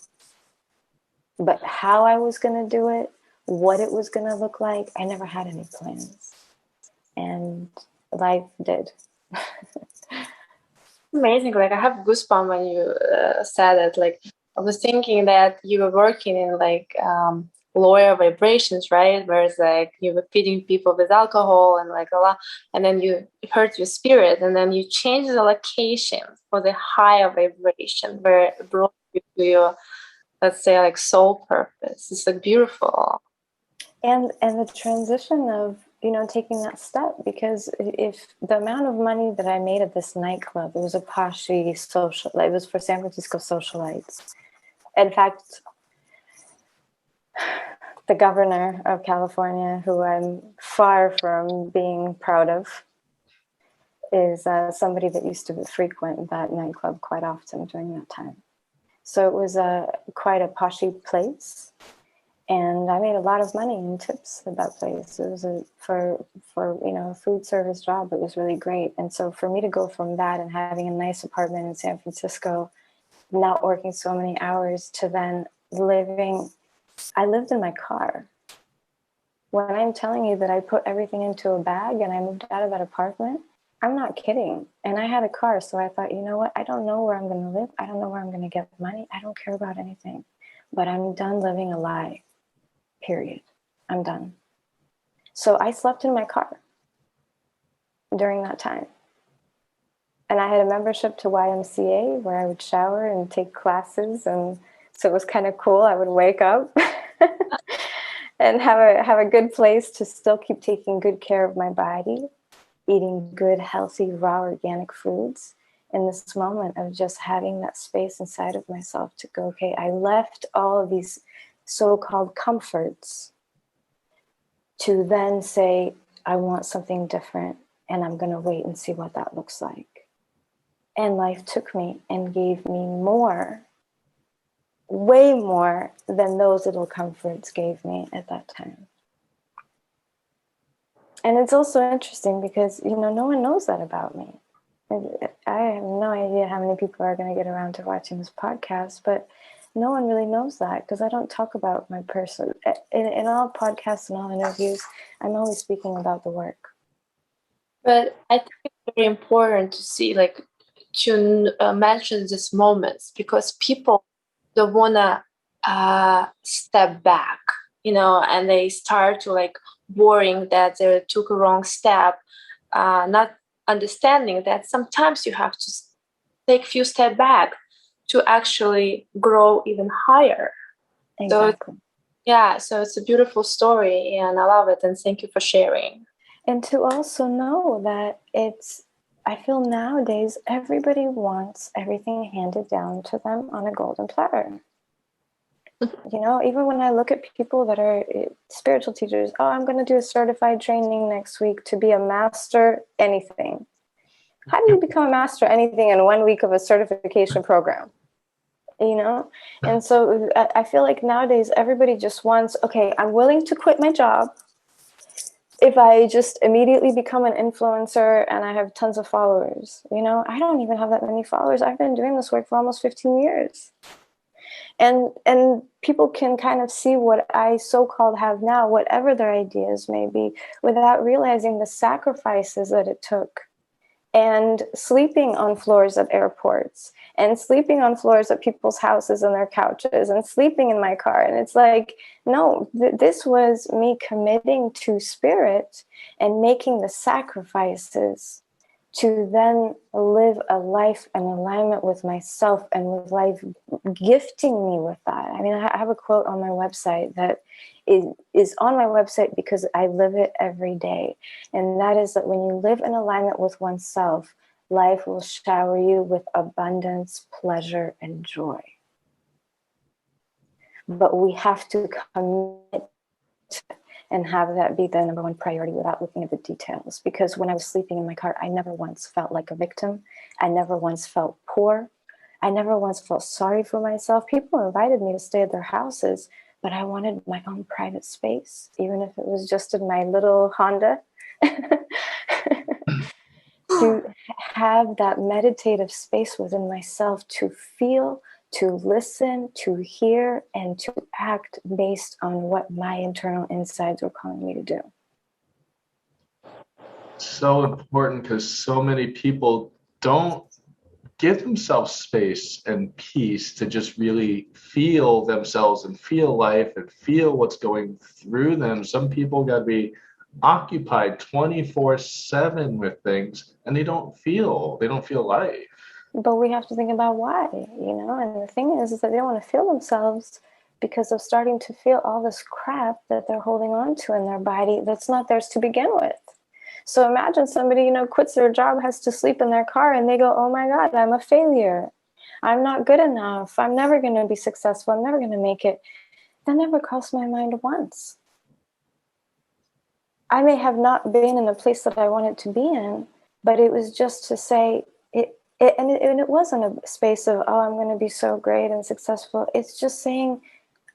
But how I was going to do it, what it was going to look like, I never had any plans. And life did.
Amazing. Like, I have goosebumps when you said it. Like, I was thinking that you were working in like lower vibrations, right? Whereas like you were feeding people with alcohol and like a lot, and then you hurt your spirit, and then you change the location for the higher vibration where it brought you to your, let's say, like soul purpose. It's like beautiful.
And the transition of, you know, taking that step, because if the amount of money that I made at this nightclub, it was a poshy social, it was for San Francisco socialites. In fact, the governor of California, who I'm far from being proud of, is somebody that used to frequent that nightclub quite often during that time. So it was quite a poshy place. And I made a lot of money in tips at that place. It was for you know, a food service job. It was really great. And so for me to go from that and having a nice apartment in San Francisco, not working so many hours, to then I lived in my car. When I'm telling you that I put everything into a bag and I moved out of that apartment, I'm not kidding. And I had a car, so I thought, you know what? I don't know where I'm going to live. I don't know where I'm going to get money. I don't care about anything. But I'm done living a lie. Period. I'm done. So I slept in my car during that time. And I had a membership to YMCA where I would shower and take classes. And so it was kind of cool. I would wake up and have a good place to still keep taking good care of my body, eating good, healthy, raw, organic foods. In this moment of just having that space inside of myself to go, okay, I left all of these so-called comforts to then say, I want something different, and I'm going to wait and see what that looks like. And life took me and gave me more, way more than those little comforts gave me at that time. And it's also interesting because, you know, no one knows that about me. I have no idea how many people are going to get around to watching this podcast, but no one really knows that because I don't talk about my person. In all podcasts and all interviews, I'm always speaking about the work.
But I think it's very important to see, like, to mention these moments because people don't want to step back, and they start to like worrying that they took a wrong step, not understanding that sometimes you have to take a few steps back to actually grow even higher.
Exactly.
So it's a beautiful story and I love it. And thank you for sharing.
And to also know that I feel nowadays everybody wants everything handed down to them on a golden platter. Even when I look at people that are spiritual teachers, I'm going to do a certified training next week to be a master anything. How do you become a master anything in 1 week of a certification program? And so I feel like nowadays everybody just wants, okay, I'm willing to quit my job if I just immediately become an influencer and I have tons of followers. I don't even have that many followers. I've been doing this work for almost 15 years. And people can kind of see what I so-called have now, whatever their ideas may be, without realizing the sacrifices that it took. And sleeping on floors of airports, and sleeping on floors of people's houses and their couches, and sleeping in my car. And it's like, no, this was me committing to spirit and making the sacrifices to then live a life in alignment with myself and with life gifting me with that. I mean, I have a quote on my website that is on my website because I live it every day. And that is that when you live in alignment with oneself, life will shower you with abundance, pleasure, and joy. But we have to commit and have that be the number one priority without looking at the details. Because when I was sleeping in my car, I never once felt like a victim. I never once felt poor. I never once felt sorry for myself. People invited me to stay at their houses, but I wanted my own private space, even if it was just in my little Honda. To have that meditative space within myself to feel, to listen, to hear, and to act based on what my internal insides were calling me to do.
So important because so many people don't give themselves space and peace to just really feel themselves and feel life and feel what's going through them. Some people got to be occupied 24/7 with things and they don't feel life.
But we have to think about why, and the thing is that they don't want to feel themselves because of starting to feel all this crap that they're holding on to in their body that's not theirs to begin with. So imagine somebody, quits their job, has to sleep in their car, and they go, oh my God, I'm a failure. I'm not good enough. I'm never going to be successful. I'm never going to make it. That never crossed my mind once. I may have not been in a place that I wanted to be in, but it was just to say, it wasn't a space of, I'm going to be so great and successful. It's just saying,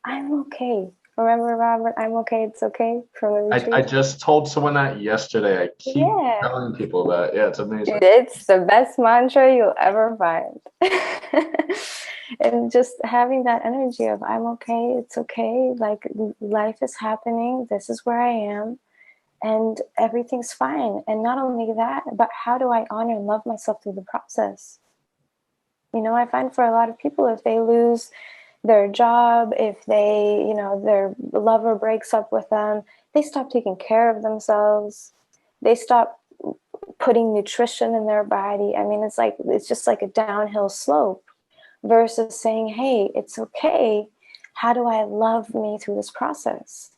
I'm okay. Remember, Robert, I'm okay. It's okay. From the retreat.
I just told someone that yesterday. I keep telling people that. Yeah, it's amazing.
It's the best mantra you'll ever find. And just having that energy of, I'm okay. It's okay. Like, life is happening. This is where I am. And everything's fine. And not only that, but how do I honor and love myself through the process? I find for a lot of people, if they lose their job, if they, their lover breaks up with them, they stop taking care of themselves. They stop putting nutrition in their body. I mean, it's just like a downhill slope versus saying, hey, it's okay. How do I love me through this process?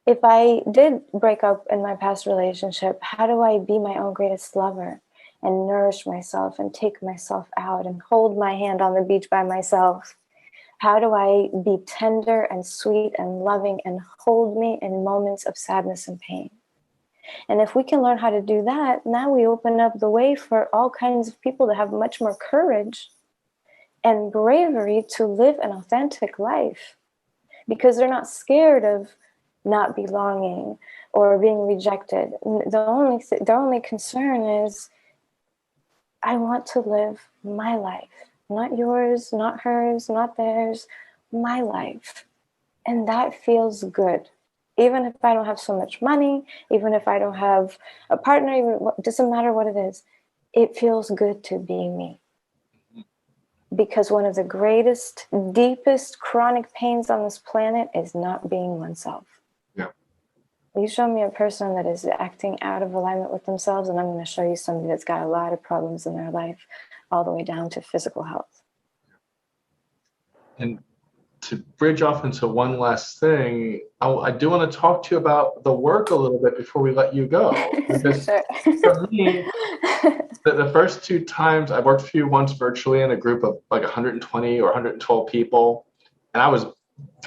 If I did break up in my past relationship, how do I be my own greatest lover and nourish myself and take myself out and hold my hand on the beach by myself? How do I be tender and sweet and loving and hold me in moments of sadness and pain? And if we can learn how to do that, now we open up the way for all kinds of people to have much more courage and bravery to live an authentic life because they're not scared of not belonging or being rejected. The only concern is, I want to live my life, not yours, not hers, not theirs, my life. And that feels good. Even if I don't have so much money, even if I don't have a partner, it doesn't matter what it is. It feels good to be me. Because one of the greatest, deepest chronic pains on this planet is not being oneself.
Yeah.
You show me a person that is acting out of alignment with themselves, and I'm going to show you somebody that's got a lot of problems in their life, all the way down to physical health.
And to bridge off into one last thing, I do want to talk to you about the work a little bit before we let you go. Because for me, the first 2 times I worked for you, once virtually in a group of like 120 or 112 people, and I was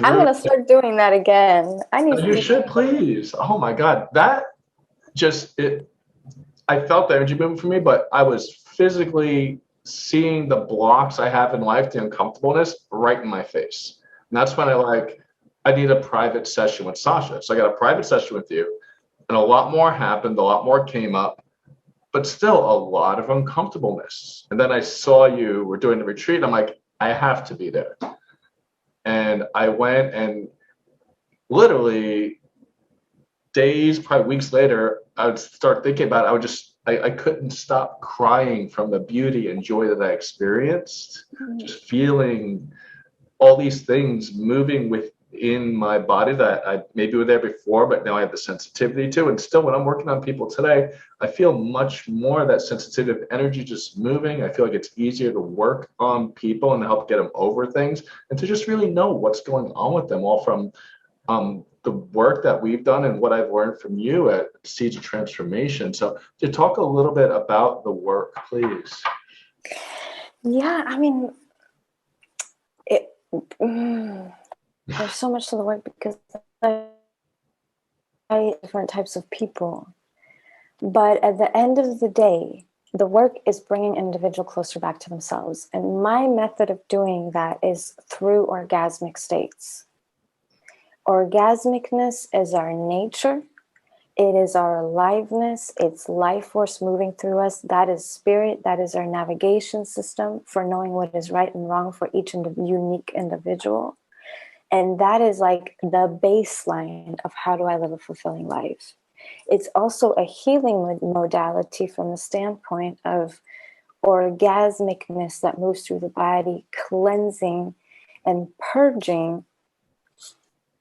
I'm going to start doing that again. I need
You should, please. Oh my God. That just, I felt the energy moving for me, but I was physically seeing the blocks I have in life, the uncomfortableness right in my face. And that's when I need a private session with Sasha. So I got a private session with you, and a lot more happened, a lot more came up, but still a lot of uncomfortableness. And then I saw you were doing the retreat. I'm like, I have to be there. And I went, and literally days, probably weeks later, I would start thinking about it. I couldn't stop crying from the beauty and joy that I experienced, just feeling all these things moving within my body that I maybe were there before, but now I have the sensitivity to. And still, when I'm working on people today, I feel much more of that sensitivity of energy just moving. I feel like it's easier to work on people and help get them over things, and to just really know what's going on with them, all from the work that we've done and what I've learned from you at Seeds of Transformation. So to talk a little bit about the work, please.
Yeah, I mean, there's so much to the work because I different types of people. But at the end of the day, the work is bringing an individual closer back to themselves. And my method of doing that is through orgasmic states. Orgasmicness is our nature. It is our aliveness. It's life force moving through us. That is spirit. That is our navigation system for knowing what is right and wrong for each unique individual. And that is like the baseline of how do I live a fulfilling life. It's also a healing modality from the standpoint of orgasmicness that moves through the body, cleansing and purging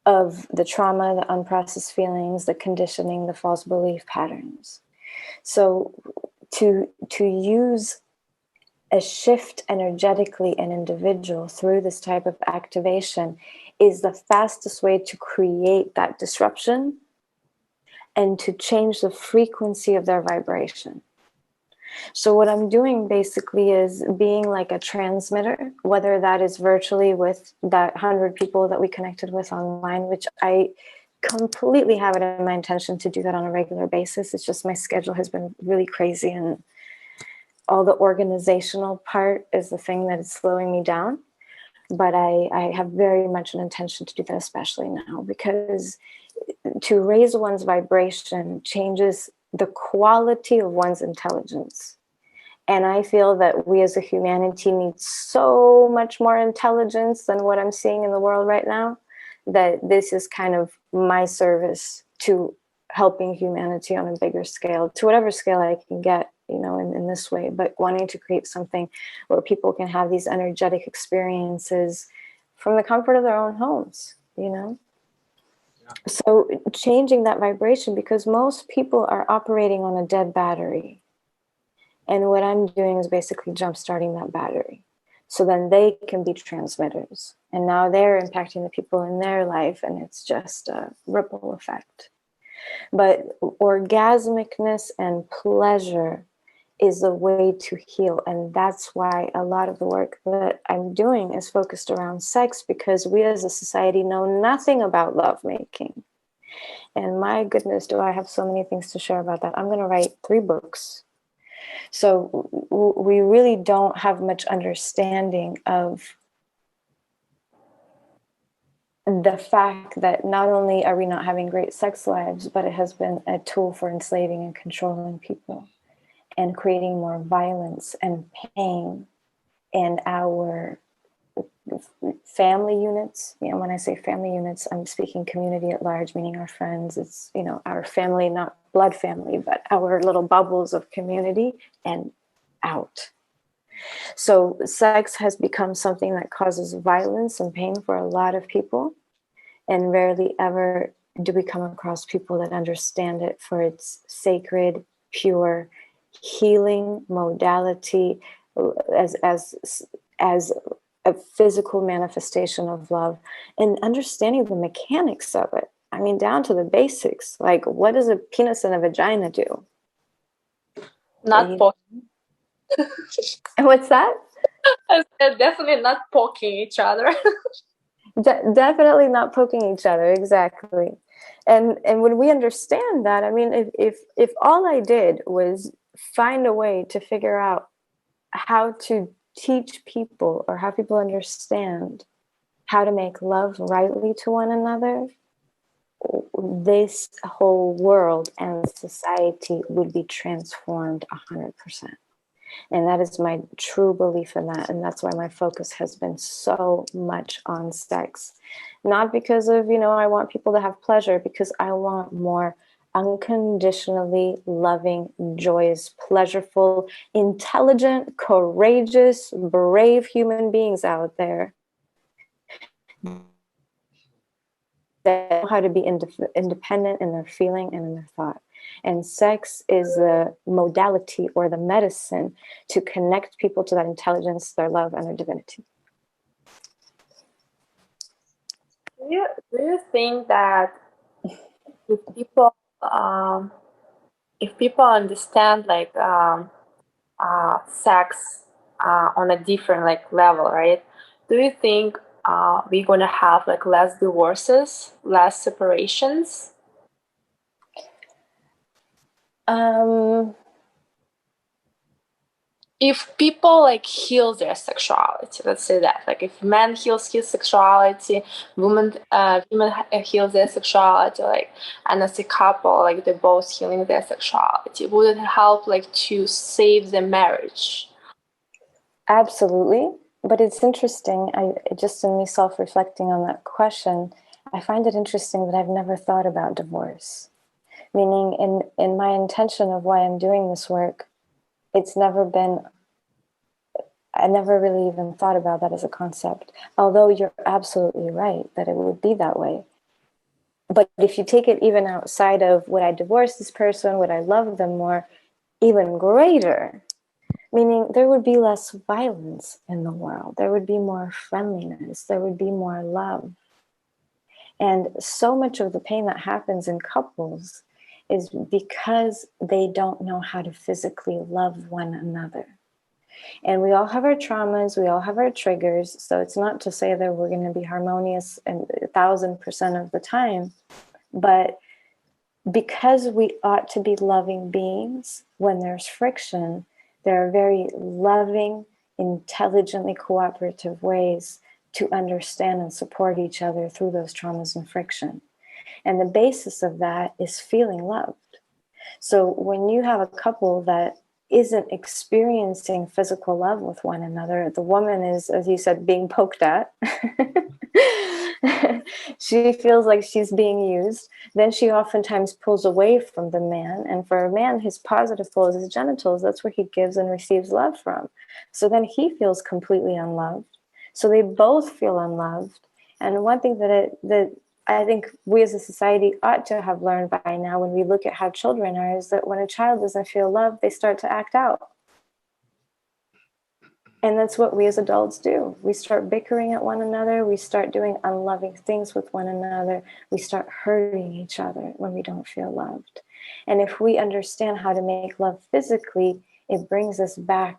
of the trauma, the unprocessed feelings, the conditioning, the false belief patterns. So to use a shift energetically an individual through this type of activation is the fastest way to create that disruption and to change the frequency of their vibration. So what I'm doing basically is being like a transmitter, whether that is virtually with that 100 people that we connected with online, which I completely have it in my intention to do that on a regular basis. It's just my schedule has been really crazy, and all the organizational part is the thing that is slowing me down. But I have very much an intention to do that, especially now, because to raise one's vibration changes the quality of one's intelligence. And I feel that we as a humanity need so much more intelligence than what I'm seeing in the world right now, that this is kind of my service to helping humanity on a bigger scale, to whatever scale I can get, you know, in this way, but wanting to create something where people can have these energetic experiences from the comfort of their own homes, you know? So changing that vibration, because most people are operating on a dead battery. And what I'm doing is basically jump-starting that battery. So then they can be transmitters. And now they're impacting the people in their life, and it's just a ripple effect. But orgasmicness and pleasure is the way to heal. And that's why a lot of the work that I'm doing is focused around sex, because we as a society know nothing about lovemaking. And my goodness, do I have so many things to share about that. I'm going to write 3 books. So we really don't have much understanding of the fact that not only are we not having great sex lives, but it has been a tool for enslaving and controlling people and creating more violence and pain in our family units. You know, when I say family units, I'm speaking community at large, meaning our friends. It's, you know, our family, not blood family, but our little bubbles of community and out. So sex has become something that causes violence and pain for a lot of people, and rarely ever do we come across people that understand it for its sacred, pure, healing modality, as a physical manifestation of love, and understanding the mechanics of it. I mean, down to the basics. Like, what does a penis and a vagina do?
Not poking.
What's that?
I said definitely not poking each other.
Definitely not poking each other, exactly. And when we understand that, I mean, if all I did was find a way to figure out how to teach people or have people understand how to make love rightly to one another, this whole world and society would be transformed 100%. And that is my true belief in that. And that's why my focus has been so much on sex. Not because of, I want people to have pleasure, because I want more unconditionally loving, joyous, pleasureful, intelligent, courageous, brave human beings out there that know how to be independent in their feeling and in their thought. And sex is the modality or the medicine to connect people to that intelligence, their love, and their divinity.
Do you think that if people understand like sex on a different like level, right? Do you think we're gonna have like less divorces, less separations? If people like heal their sexuality, let's say that, like if man heals his sexuality, women heal their sexuality, like, and as a couple, like they're both healing their sexuality, would it help like to save the marriage?
Absolutely. But it's interesting, just in me self-reflecting on that question, I find it interesting that I've never thought about divorce. Meaning in my intention of why I'm doing this work, it's never been, I never really even thought about that as a concept. Although you're absolutely right that it would be that way. But if you take it even outside of, would I divorce this person? Would I love them more? Even greater. Meaning there would be less violence in the world. There would be more friendliness. There would be more love. And so much of the pain that happens in couples is because they don't know how to physically love one another. And we all have our traumas, we all have our triggers. So it's not to say that we're going to be harmonious 1,000% of the time, but because we ought to be loving beings, when there's friction, there are very loving, intelligently cooperative ways to understand and support each other through those traumas and friction. And the basis of that is feeling loved. So when you have a couple that isn't experiencing physical love with one another, the woman is, as you said, being poked at. She feels like she's being used. Then she oftentimes pulls away from the man. And for a man, his positive pole is his genitals. That's where he gives and receives love from. So then he feels completely unloved. So they both feel unloved. And one thing that I think we as a society ought to have learned by now, when we look at how children are, is that when a child doesn't feel loved, they start to act out. And that's what we as adults do. We start bickering at one another. We start doing unloving things with one another. We start hurting each other when we don't feel loved. And if we understand how to make love physically, it brings us back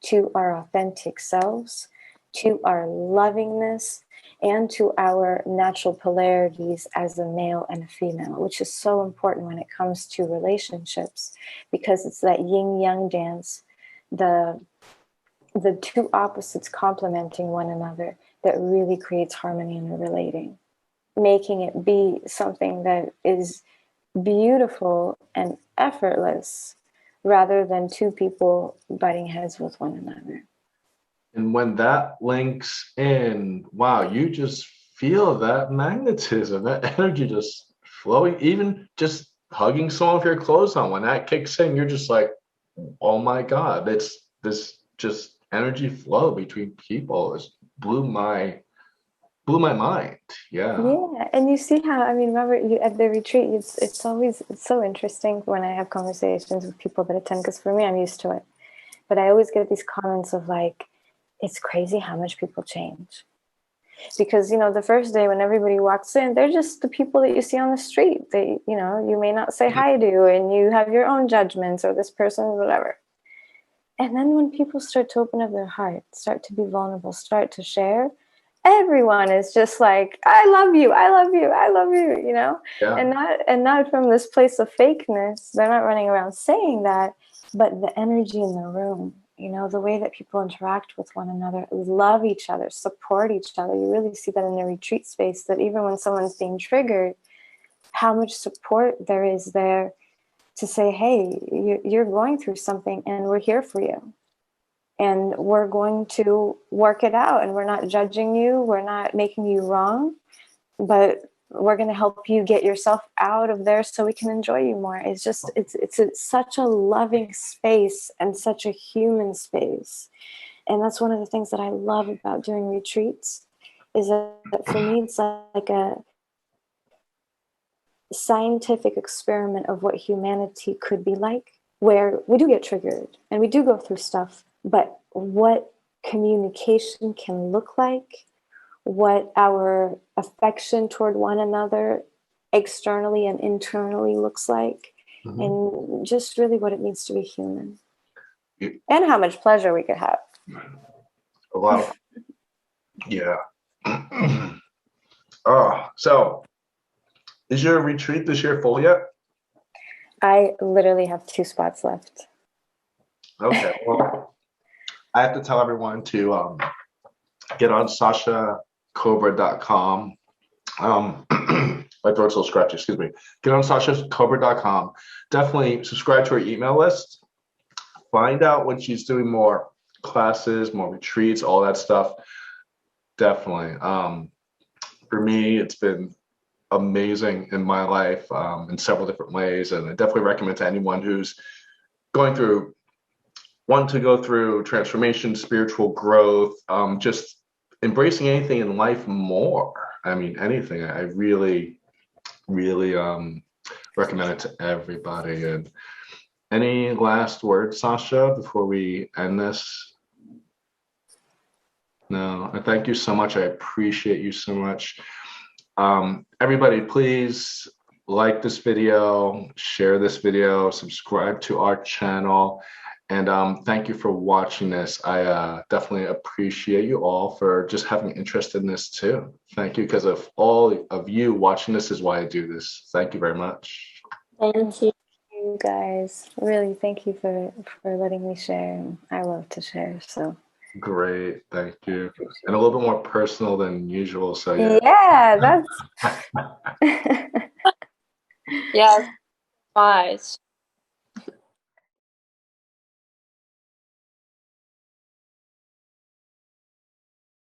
to our authentic selves, to our lovingness, and to our natural polarities as a male and a female, which is so important when it comes to relationships, because it's that yin-yang dance, the two opposites complementing one another, that really creates harmony in the relating, making it be something that is beautiful and effortless rather than two people butting heads with one another.
And when that links in, wow, you just feel that magnetism, that energy just flowing, even just hugging someone with your clothes on. When that kicks in, you're just like, oh my God, it's this just energy flow between people is blew my mind. Yeah.
Yeah, and you see how, I mean, Robert, you, at the retreat, it's always so interesting when I have conversations with people that attend, because for me, I'm used to it. But I always get these comments of like, it's crazy how much people change. Because, you know, the first day when everybody walks in, they're just the people that you see on the street. They, you know, you may not say hi to, and you have your own judgments, or this person, whatever. And then when people start to open up their hearts, start to be vulnerable, start to share, everyone is just like, I love you, I love you, I love you, you know?
Yeah.
And not from this place of fakeness. They're not running around saying that, but the energy in the room, you know, the way that people interact with one another, love each other, support each other. You really see that in the retreat space, that even when someone's being triggered, how much support there is there to say, hey, you're going through something and we're here for you. And we're going to work it out, and we're not judging you. We're not making you wrong, but we're going to help you get yourself out of there so we can enjoy you more. It's just, it's such a loving space and such a human space. And that's one of the things that I love about doing retreats, is that for me, it's like a scientific experiment of what humanity could be like, where we do get triggered and we do go through stuff, but what communication can look like, what our affection toward one another externally and internally looks like, and just really what it means to be human, and how much pleasure we could have.
A lot of, yeah. Oh, so is your retreat this year full yet?
I literally have 2 spots left. Okay.
Well, I have to tell everyone to get on sashacobra.com. My throat's a little scratchy, excuse me. Get on sashacobra.com. Definitely subscribe to her email list. Find out when she's doing more classes, more retreats, all that stuff. Definitely. For me, it's been amazing in my life in several different ways. And I definitely recommend to anyone who's want to go through transformation, spiritual growth, just embracing anything in life more. I mean, anything. I really, really recommend it to everybody. And any last words, Sasha, before we end this? No, I thank you so much. I appreciate you so much. Everybody, please like this video, share this video, subscribe to our channel. And thank you for watching this. I definitely appreciate you all for just having interest in this too. Thank you, because of all of you watching this is why I do this. Thank you very much.
Thank you, guys. Really, thank you for letting me share. I love to share, so.
Great, thank you. And a little bit more personal than usual, so yeah.
Yeah, that's...
Yeah, nice.